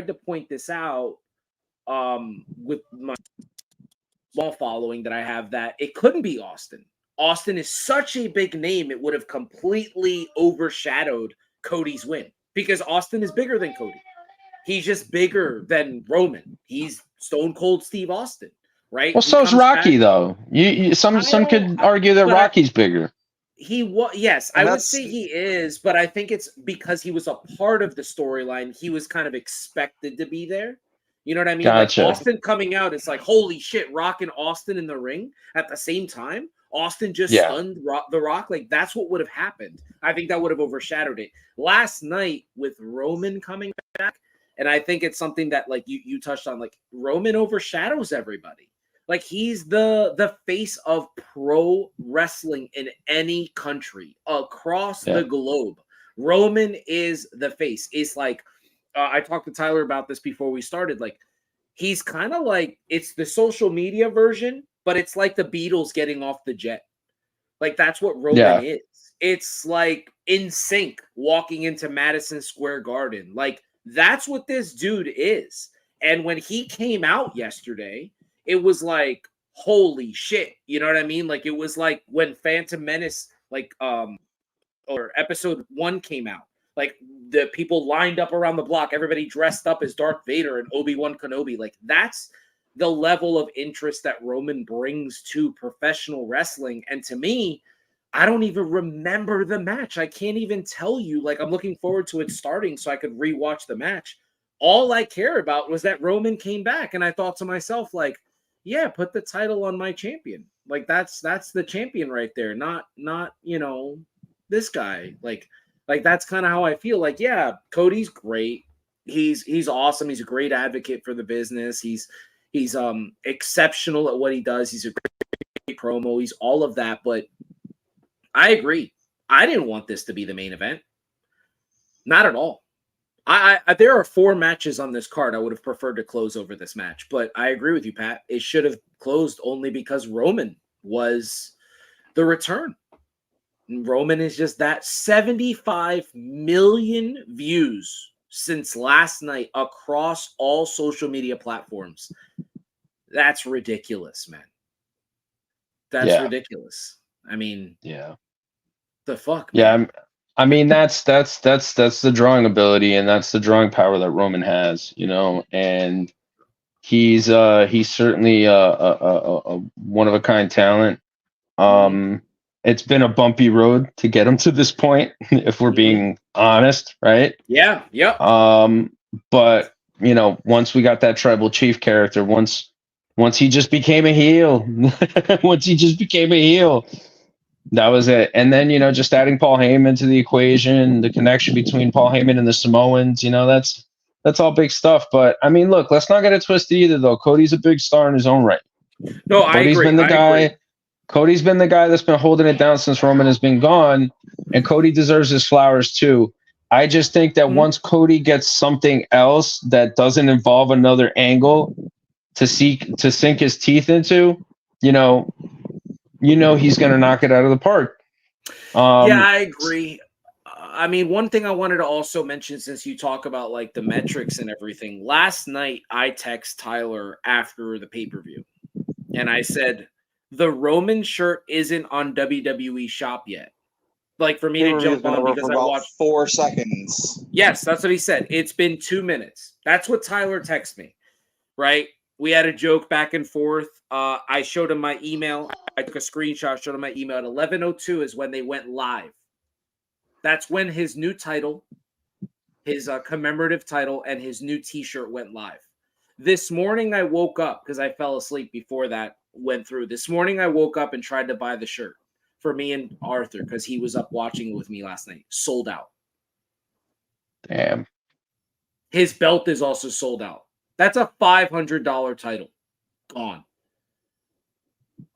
Speaker 2: to point this out with my small following that I have, that it couldn't be Austin. Austin is such a big name, it would have completely overshadowed Cody's win, because Austin is bigger than Cody. He's just bigger than Roman. He's Stone Cold Steve Austin, right?
Speaker 3: Well, so's Rocky, though. Some could argue that Rocky's bigger.
Speaker 2: He was, yes, I would say he is, but I think it's because he was a part of the storyline. He was kind of expected to be there, You know what I mean?
Speaker 3: Gotcha.
Speaker 2: Like Austin coming out, it's like, holy shit, Rock and Austin in the ring at the same time. Austin just stunned The Rock. Like, that's what would have happened. I think that would have overshadowed it. Last night with Roman coming back, and I think it's something that, like, you touched on, like, Roman overshadows everybody. Like, he's the face of pro wrestling in any country across the globe. Roman is the face. It's like, I talked to Tyler about this before we started. Like, he's kind of like, it's the social media version, but it's like the Beatles getting off the jet. Like, that's what Roman is. It's like In Sync walking into Madison Square Garden. Like, that's what this dude is. And when he came out yesterday, it was like, holy shit. You know what I mean? Like, it was like when Phantom Menace, like, or episode 1 came out. Like, the people lined up around the block, everybody dressed up as Darth Vader and Obi-Wan Kenobi. Like, that's the level of interest that Roman brings to professional wrestling. And to me, I don't even remember the match. I can't even tell you. Like, I'm looking forward to it starting so I could rewatch the match. All I care about was that Roman came back. And I thought to myself, like, yeah, put the title on my champion. Like, that's the champion right there. Not, you know, this guy. Like that's kind of how I feel. Like, yeah, Cody's great. He's awesome. He's a great advocate for the business. He's exceptional at what he does. He's a great promo. He's all of that. But I agree. I didn't want this to be the main event. Not at all. I there are 4 matches on this card I would have preferred to close over this match. But I agree with you, Pat. It should have closed only because Roman was the return. Roman is just that. 75 million views since last night across all social media platforms. That's ridiculous, man. That's ridiculous. I mean, the fuck, man?
Speaker 3: Yeah, I mean that's the drawing ability, and that's the drawing power that Roman has, you know, and he's certainly a one of a kind talent. It's been a bumpy road to get him to this point, if we're being honest, right?
Speaker 2: Yeah, yep.
Speaker 3: But you know, once we got that tribal chief character, once he just became a heel, that was it. And then, you know, just adding Paul Heyman to the equation, the connection between Paul Heyman and the Samoans, you know, that's all big stuff. But I mean, look, let's not get it twisted either, though. Cody's a big star in his own right.
Speaker 2: No, I agree.
Speaker 3: Been the guy. Cody's been the guy that's been holding it down since Roman has been gone, and Cody deserves his flowers too. I just think that once Cody gets something else that doesn't involve another angle to sink his teeth into, you know he's going to knock it out of the park.
Speaker 2: Yeah, I agree. I mean, one thing I wanted to also mention, since you talk about like the metrics and everything, last night I text Tyler after the pay-per-view and I said, the Roman shirt isn't on WWE Shop yet. Like, for me to jump on, because I watched
Speaker 4: 4 seconds.
Speaker 2: Yes, that's what he said. It's been 2 minutes. That's what Tyler texted me, right? We had a joke back and forth. I showed him my email. I took a screenshot, showed him my email. At 11:02 is when they went live. That's when his new title, his commemorative title, and his new T-shirt went live. This morning I woke up, because I fell asleep before that went through. This morning I woke up and tried to buy the shirt for me and Arthur, because he was up watching with me last night. Sold out.
Speaker 3: Damn.
Speaker 2: His belt is also sold out. That's a $500 title. Gone.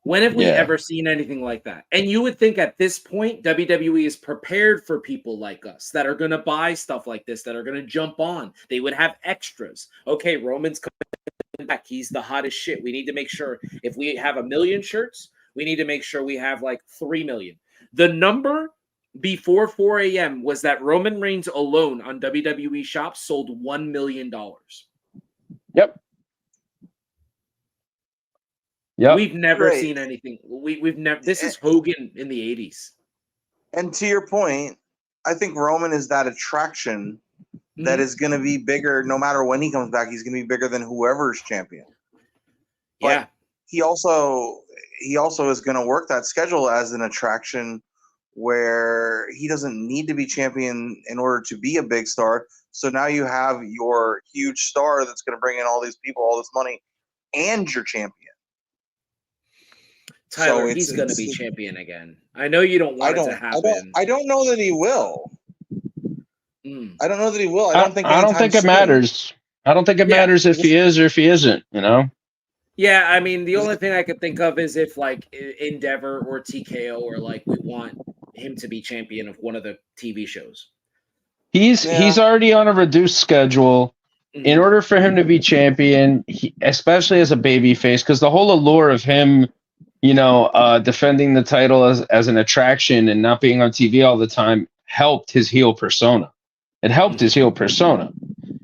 Speaker 2: When have we ever seen anything like that? And you would think at this point, WWE is prepared for people like us that are going to buy stuff like this, that are going to jump on. They would have extras. Okay, Roman's coming back. He's the hottest shit. We need to make sure if we have 1 million shirts, we need to make sure we have like 3 million. The number before 4 a.m. was that Roman Reigns alone on WWE Shop sold $1 million.
Speaker 3: Yep.
Speaker 2: We've never seen anything. We've never. This is Hogan in the 80s.
Speaker 4: And to your point, I think Roman is that attraction that is going to be bigger no matter when he comes back. He's going to be bigger than whoever's champion. But
Speaker 2: yeah.
Speaker 4: He also is going to work that schedule as an attraction where he doesn't need to be champion in order to be a big star. So now you have your huge star that's going to bring in all these people, all this money, and your champion.
Speaker 2: Tyler, he's going to be champion again. I know you don't want it to happen.
Speaker 4: I don't know that he will. I don't know that he will. I don't think
Speaker 3: it matters. I don't think it matters if he is or if he isn't, you know?
Speaker 2: Yeah, I mean, the only thing I could think of is if, like, Endeavor or TKO or, like, we want him to be champion of one of the TV shows.
Speaker 3: He's already on a reduced schedule. Mm-hmm. In order for him to be champion, especially as a babyface, because the whole allure of him, defending the title as an attraction and not being on TV all the time helped his heel persona. It helped his heel persona.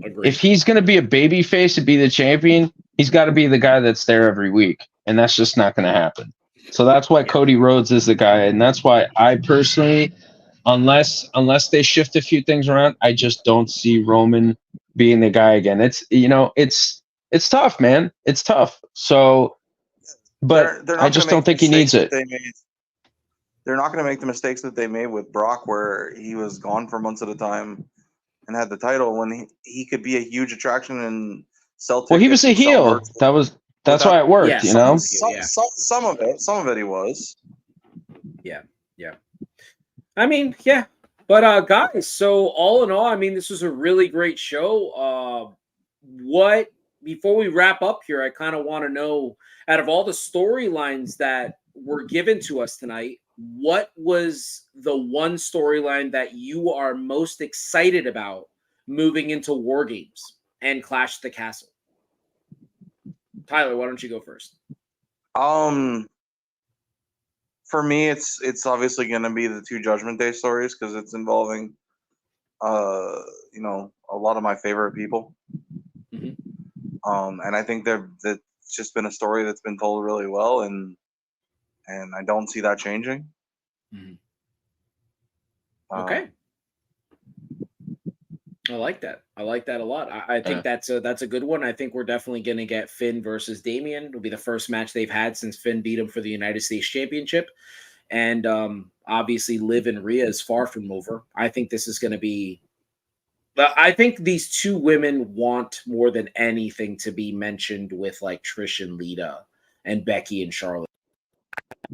Speaker 3: Agreed. If he's going to be a babyface to be the champion, he's got to be the guy that's there every week, and that's just not going to happen. So that's why Cody Rhodes is the guy, and that's why I personally, unless they shift a few things around, I just don't see Roman being the guy again. It's tough, man. It's tough. So, but I just don't think he needs it.
Speaker 4: They're not going to make the mistakes that they made with Brock, where he was gone for months at a time and had the title when he could be a huge attraction and sell tickets.
Speaker 3: Well, he was a heel. That's why it worked,
Speaker 4: Some of it he was.
Speaker 2: Yeah. I mean, yeah. But guys, so all in all, I mean, this was a really great show. Before we wrap up here, I kind of want to know, out of all the storylines that were given to us tonight, what was the one storyline that you are most excited about moving into War Games and Clash at the Castle? Tyler, why don't you go first?
Speaker 4: For me, it's obviously going to be the two Judgment Day stories because it's involving, a lot of my favorite people. Mm-hmm. And I think that's just been a story that's been told really well, and I don't see that changing.
Speaker 2: Mm-hmm. Okay. I like that. I like that a lot. I think that's a good one. I think we're definitely going to get Finn versus Damian. It'll be the first match they've had since Finn beat him for the United States Championship. And obviously Liv and Rhea is far from over. I think this is going to be – I think these two women want more than anything to be mentioned with like Trish and Lita and Becky and Charlotte.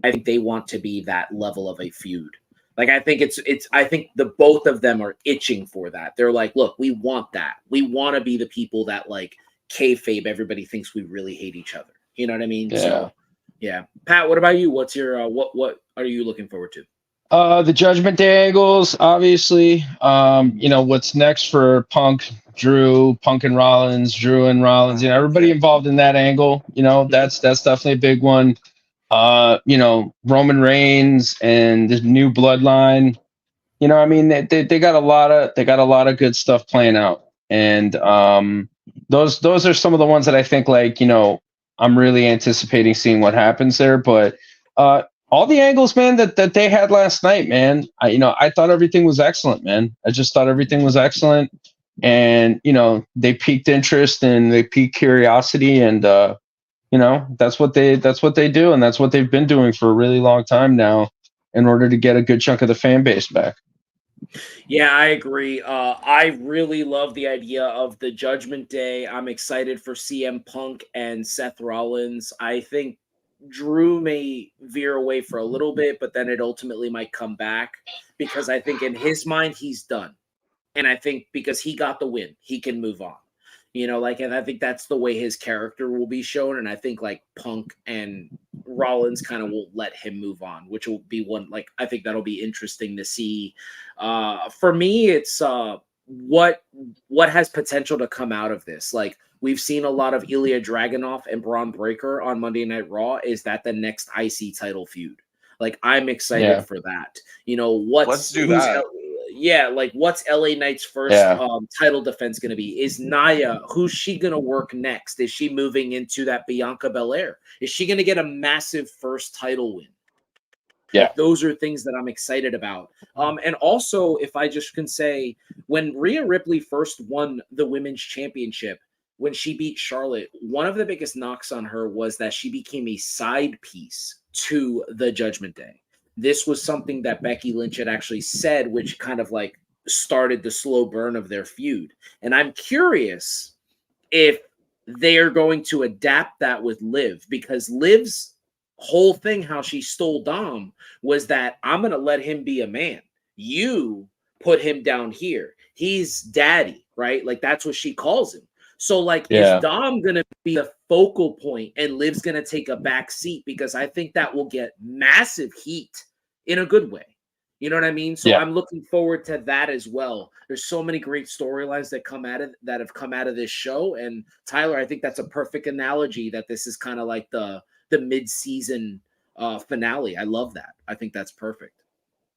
Speaker 2: I think they want to be that level of a feud. Like, I think I think the both of them are itching for that. They're like, look, we want that. We want to be the people that like kayfabe. Everybody thinks we really hate each other. You know what I mean?
Speaker 3: Yeah.
Speaker 2: So, yeah. Pat, what about you? What's your what are you looking forward to?
Speaker 3: The Judgment Day angles, obviously. What's next for Punk and Rollins, Drew and Rollins. Everybody involved in that angle. That's definitely a big one. Roman Reigns and the new bloodline. They got a lot of good stuff playing out, and those are some of the ones that I think I'm really anticipating seeing what happens there. But all the angles, man, that they had last night, man, I thought everything was excellent, man. I just thought everything was excellent, and they piqued interest and they piqued curiosity, and that's what they do, and that's what they've been doing for a really long time now in order to get a good chunk of the fan base back.
Speaker 2: Yeah, I agree. I really love the idea of the Judgment Day. I'm excited for CM Punk and Seth Rollins. I think Drew may veer away for a little bit, but then it ultimately might come back because I think in his mind, he's done. And I think because he got the win, he can move on. And I think that's the way his character will be shown. And I think like Punk and Rollins kind of will let him move on, which will be one, I think that'll be interesting to see. For me, it's what has potential to come out of this. Like, we've seen a lot of Ilya Dragunov and Braun Breaker on Monday Night Raw. Is that the next IC title feud? Like, I'm excited for that.
Speaker 4: Let's do that.
Speaker 2: What's LA Knight's first title defense going to be? Is Nia, who's she going to work next? Is she moving into that Bianca Belair? Is she going to get a massive first title win?
Speaker 3: Yeah.
Speaker 2: Those are things that I'm excited about. And also, if I just can say, when Rhea Ripley first won the women's championship, when she beat Charlotte, one of the biggest knocks on her was that she became a side piece to the Judgment Day. This was something that Becky Lynch had actually said, which kind of started the slow burn of their feud. And I'm curious if they are going to adapt that with Liv, because Liv's whole thing, how she stole Dom, was that I'm going to let him be a man. You put him down here. He's daddy, right? Like that's what she calls him. So like, is Dom going to be the focal point and Liv's going to take a back seat? Because I think that will get massive heat in a good way. You know what I mean? So I'm looking forward to that as well. There's so many great storylines that have come out of this show. And Tyler, I think that's a perfect analogy that this is kind of like the mid-season finale. I love that. I think that's perfect.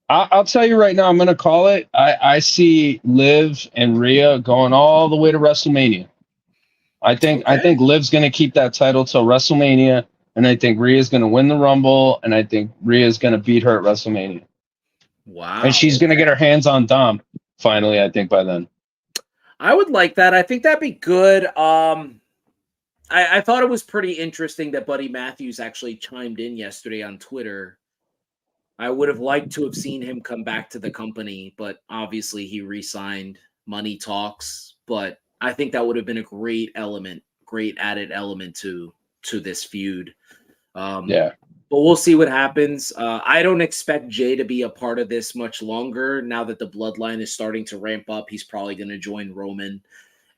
Speaker 3: I'll tell you right now, I'm going to call it. I see Liv and Rhea going all the way to WrestleMania. I think Liv's going to keep that title till WrestleMania, and I think Rhea's going to win the Rumble, and I think Rhea's going to beat her at WrestleMania.
Speaker 2: Wow.
Speaker 3: And she's going to get her hands on Dom finally, I think, by then.
Speaker 2: I would like that. I think that'd be good. I thought it was pretty interesting that Buddy Matthews actually chimed in yesterday on Twitter. I would have liked to have seen him come back to the company, but obviously he re-signed. Money talks. But I think that would have been a great added element to this feud. But we'll see what happens. I don't expect Jay to be a part of this much longer. Now that the bloodline is starting to ramp up, he's probably going to join Roman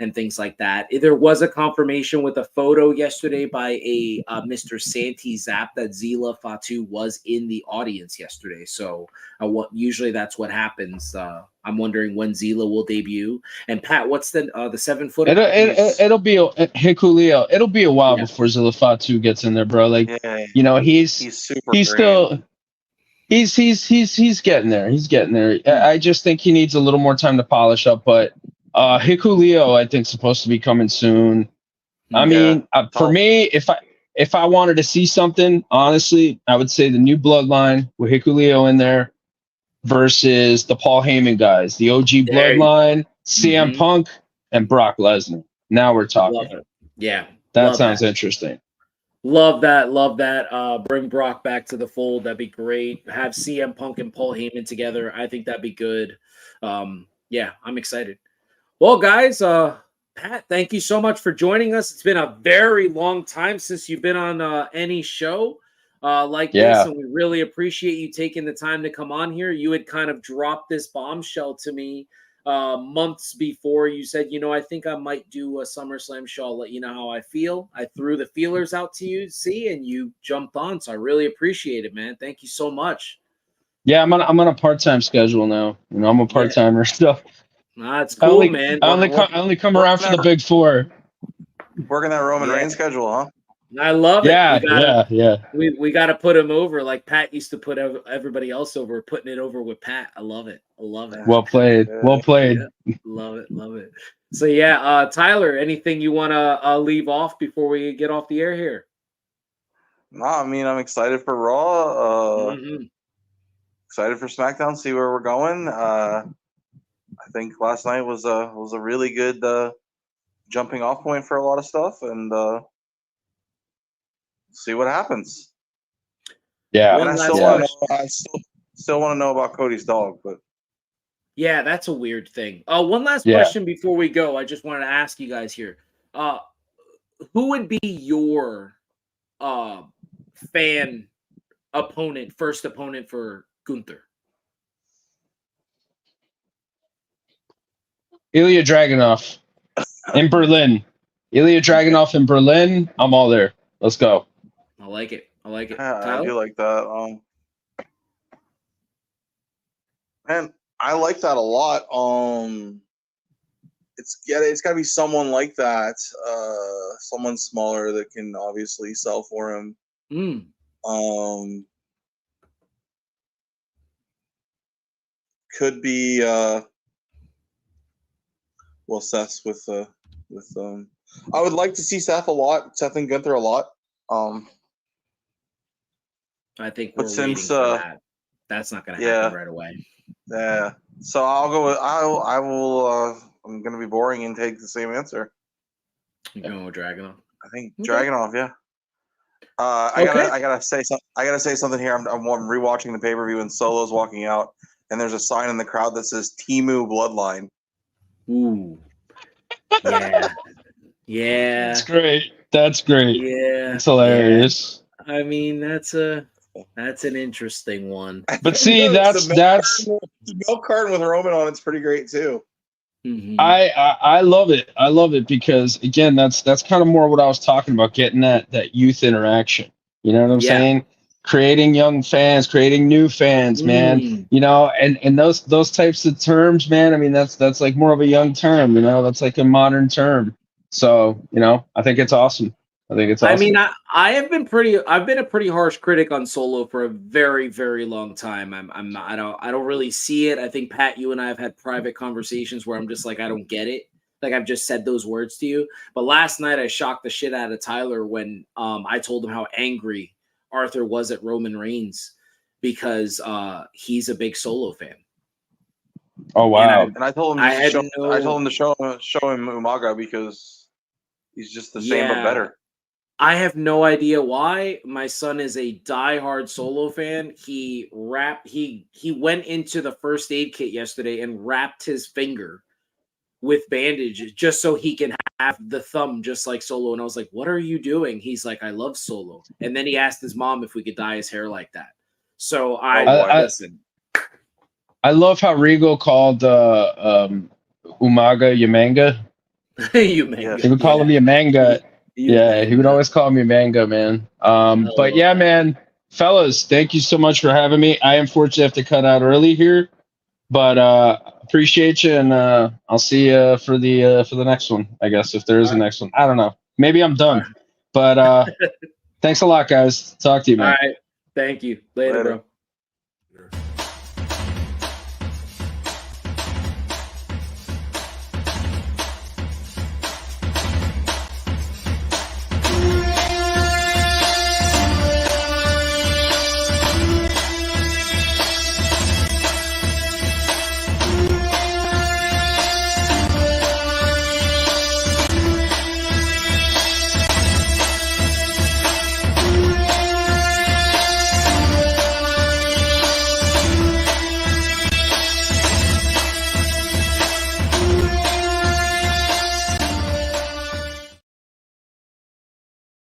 Speaker 2: and things like that. There was a confirmation with a photo yesterday by a Mr. Santi Zap that Zila Fatu was in the audience yesterday. So usually that's what happens. I'm wondering when Zila will debut. And Pat, what's the 7-foot?
Speaker 3: It'll be Hikuleo. It'll be a while before Zila Fatu gets in there, bro. Like he's still he's getting there. He's getting there. I just think he needs a little more time to polish up, but Hikuleo, I think, supposed to be coming soon. I mean, for me, if I wanted to see something, honestly, I would say the new bloodline with Hikuleo in there versus the Paul Heyman guys, the OG bloodline, CM Punk, and Brock Lesnar. Now we're talking.
Speaker 2: Love it. Yeah.
Speaker 3: That sounds interesting.
Speaker 2: Love that. Love that. Bring Brock back to the fold. That'd be great. Have CM Punk and Paul Heyman together. I think that'd be good. Yeah, I'm excited. Well, guys, Pat, thank you so much for joining us. It's been a very long time since you've been on any show like this, and we really appreciate you taking the time to come on here. You had kind of dropped this bombshell to me months before. You said, I think I might do a SummerSlam show. I'll let you know how I feel. I threw the feelers out to you, and you jumped on. So I really appreciate it, man. Thank you so much.
Speaker 3: Yeah, I'm on a part-time schedule now. I'm a part-timer, so
Speaker 2: that's cool, man.
Speaker 3: I only come around for the big four.
Speaker 4: Working that Roman Reigns schedule, huh?
Speaker 2: I love it.
Speaker 3: Yeah.
Speaker 2: We got to put him over like Pat used to put everybody else over, putting it over with Pat. I love it.
Speaker 3: Well played.
Speaker 2: Yeah. Love it. So yeah, Tyler, anything you want to leave off before we get off the air here?
Speaker 4: No, I mean, I'm excited for Raw. Excited for SmackDown. See where we're going. I think last night was a really good jumping off point for a lot of stuff, and see what happens.
Speaker 3: Yeah,
Speaker 4: and I still want to know about Cody's dog, but
Speaker 2: yeah, that's a weird thing. One last question before we go. I just wanted to ask you guys here. Who would be your first opponent for Gunther?
Speaker 3: Ilya Dragunov in Berlin. In Berlin. I'm all there. Let's go.
Speaker 2: I like it.
Speaker 4: Yeah, I do like that. Man, I like that a lot. It's gotta be someone like that. Someone smaller that can obviously sell for him. Could be Seth's with I would like to see Seth and Gunther a lot.
Speaker 2: I think we're waiting for that. That's not going to happen right away.
Speaker 4: Yeah. So I'll go with I will. I'm going to be boring and take the same answer.
Speaker 2: You're going with Dragunov?
Speaker 4: I think Dragunov. Yeah. I gotta say something here. I'm rewatching the pay-per-view and Solo's walking out, and there's a sign in the crowd that says Timu Bloodline.
Speaker 2: Ooh. Yeah. Yeah.
Speaker 3: That's great. That's great.
Speaker 2: Yeah.
Speaker 3: It's hilarious.
Speaker 2: Yeah. I mean, that's an interesting one.
Speaker 3: But see, that's
Speaker 4: the milk carton with Roman on it's pretty great too.
Speaker 2: Mm-hmm.
Speaker 3: I love it. I love it because again, that's kind of more what I was talking about, getting that youth interaction. You know what I'm saying? Creating young fans, creating new fans, man. You know, and those types of terms, man. I mean, that's like more of a young term. You know, that's like a modern term. So you know, I think it's awesome. I think it's awesome.
Speaker 2: I mean, I've been a pretty harsh critic on Solo for a very, very long time. I don't really see it. I think Pat, you and I have had private conversations where I'm just like, I don't get it. Like I've just said those words to you. But last night I shocked the shit out of Tyler when I told him how angry Arthur was at Roman Reigns because he's a big Solo fan.
Speaker 3: Oh wow!
Speaker 4: And I told him I told him to show him Umaga because he's just the same but better.
Speaker 2: I have no idea why. My son is a diehard Solo fan. He went into the first aid kit yesterday and wrapped his finger with bandages just so he can have the thumb just like Solo. And I was like, what are you doing? He's like, I love Solo. And then he asked his mom if we could dye his hair like that. So listen.
Speaker 3: I love how Regal called Umaga Yamanga.
Speaker 2: Yamanga.
Speaker 3: He would call him Yamanga. Yeah, he would always call me Manga, man. But yeah, man, fellas, thank you so much for having me. I unfortunately have to cut out early here, but appreciate you, and I'll see you for the next one, I guess, if there is a next one. I don't know. Maybe I'm done. But thanks a lot, guys. Talk to you, man.
Speaker 2: All right. Thank you. Later, bro.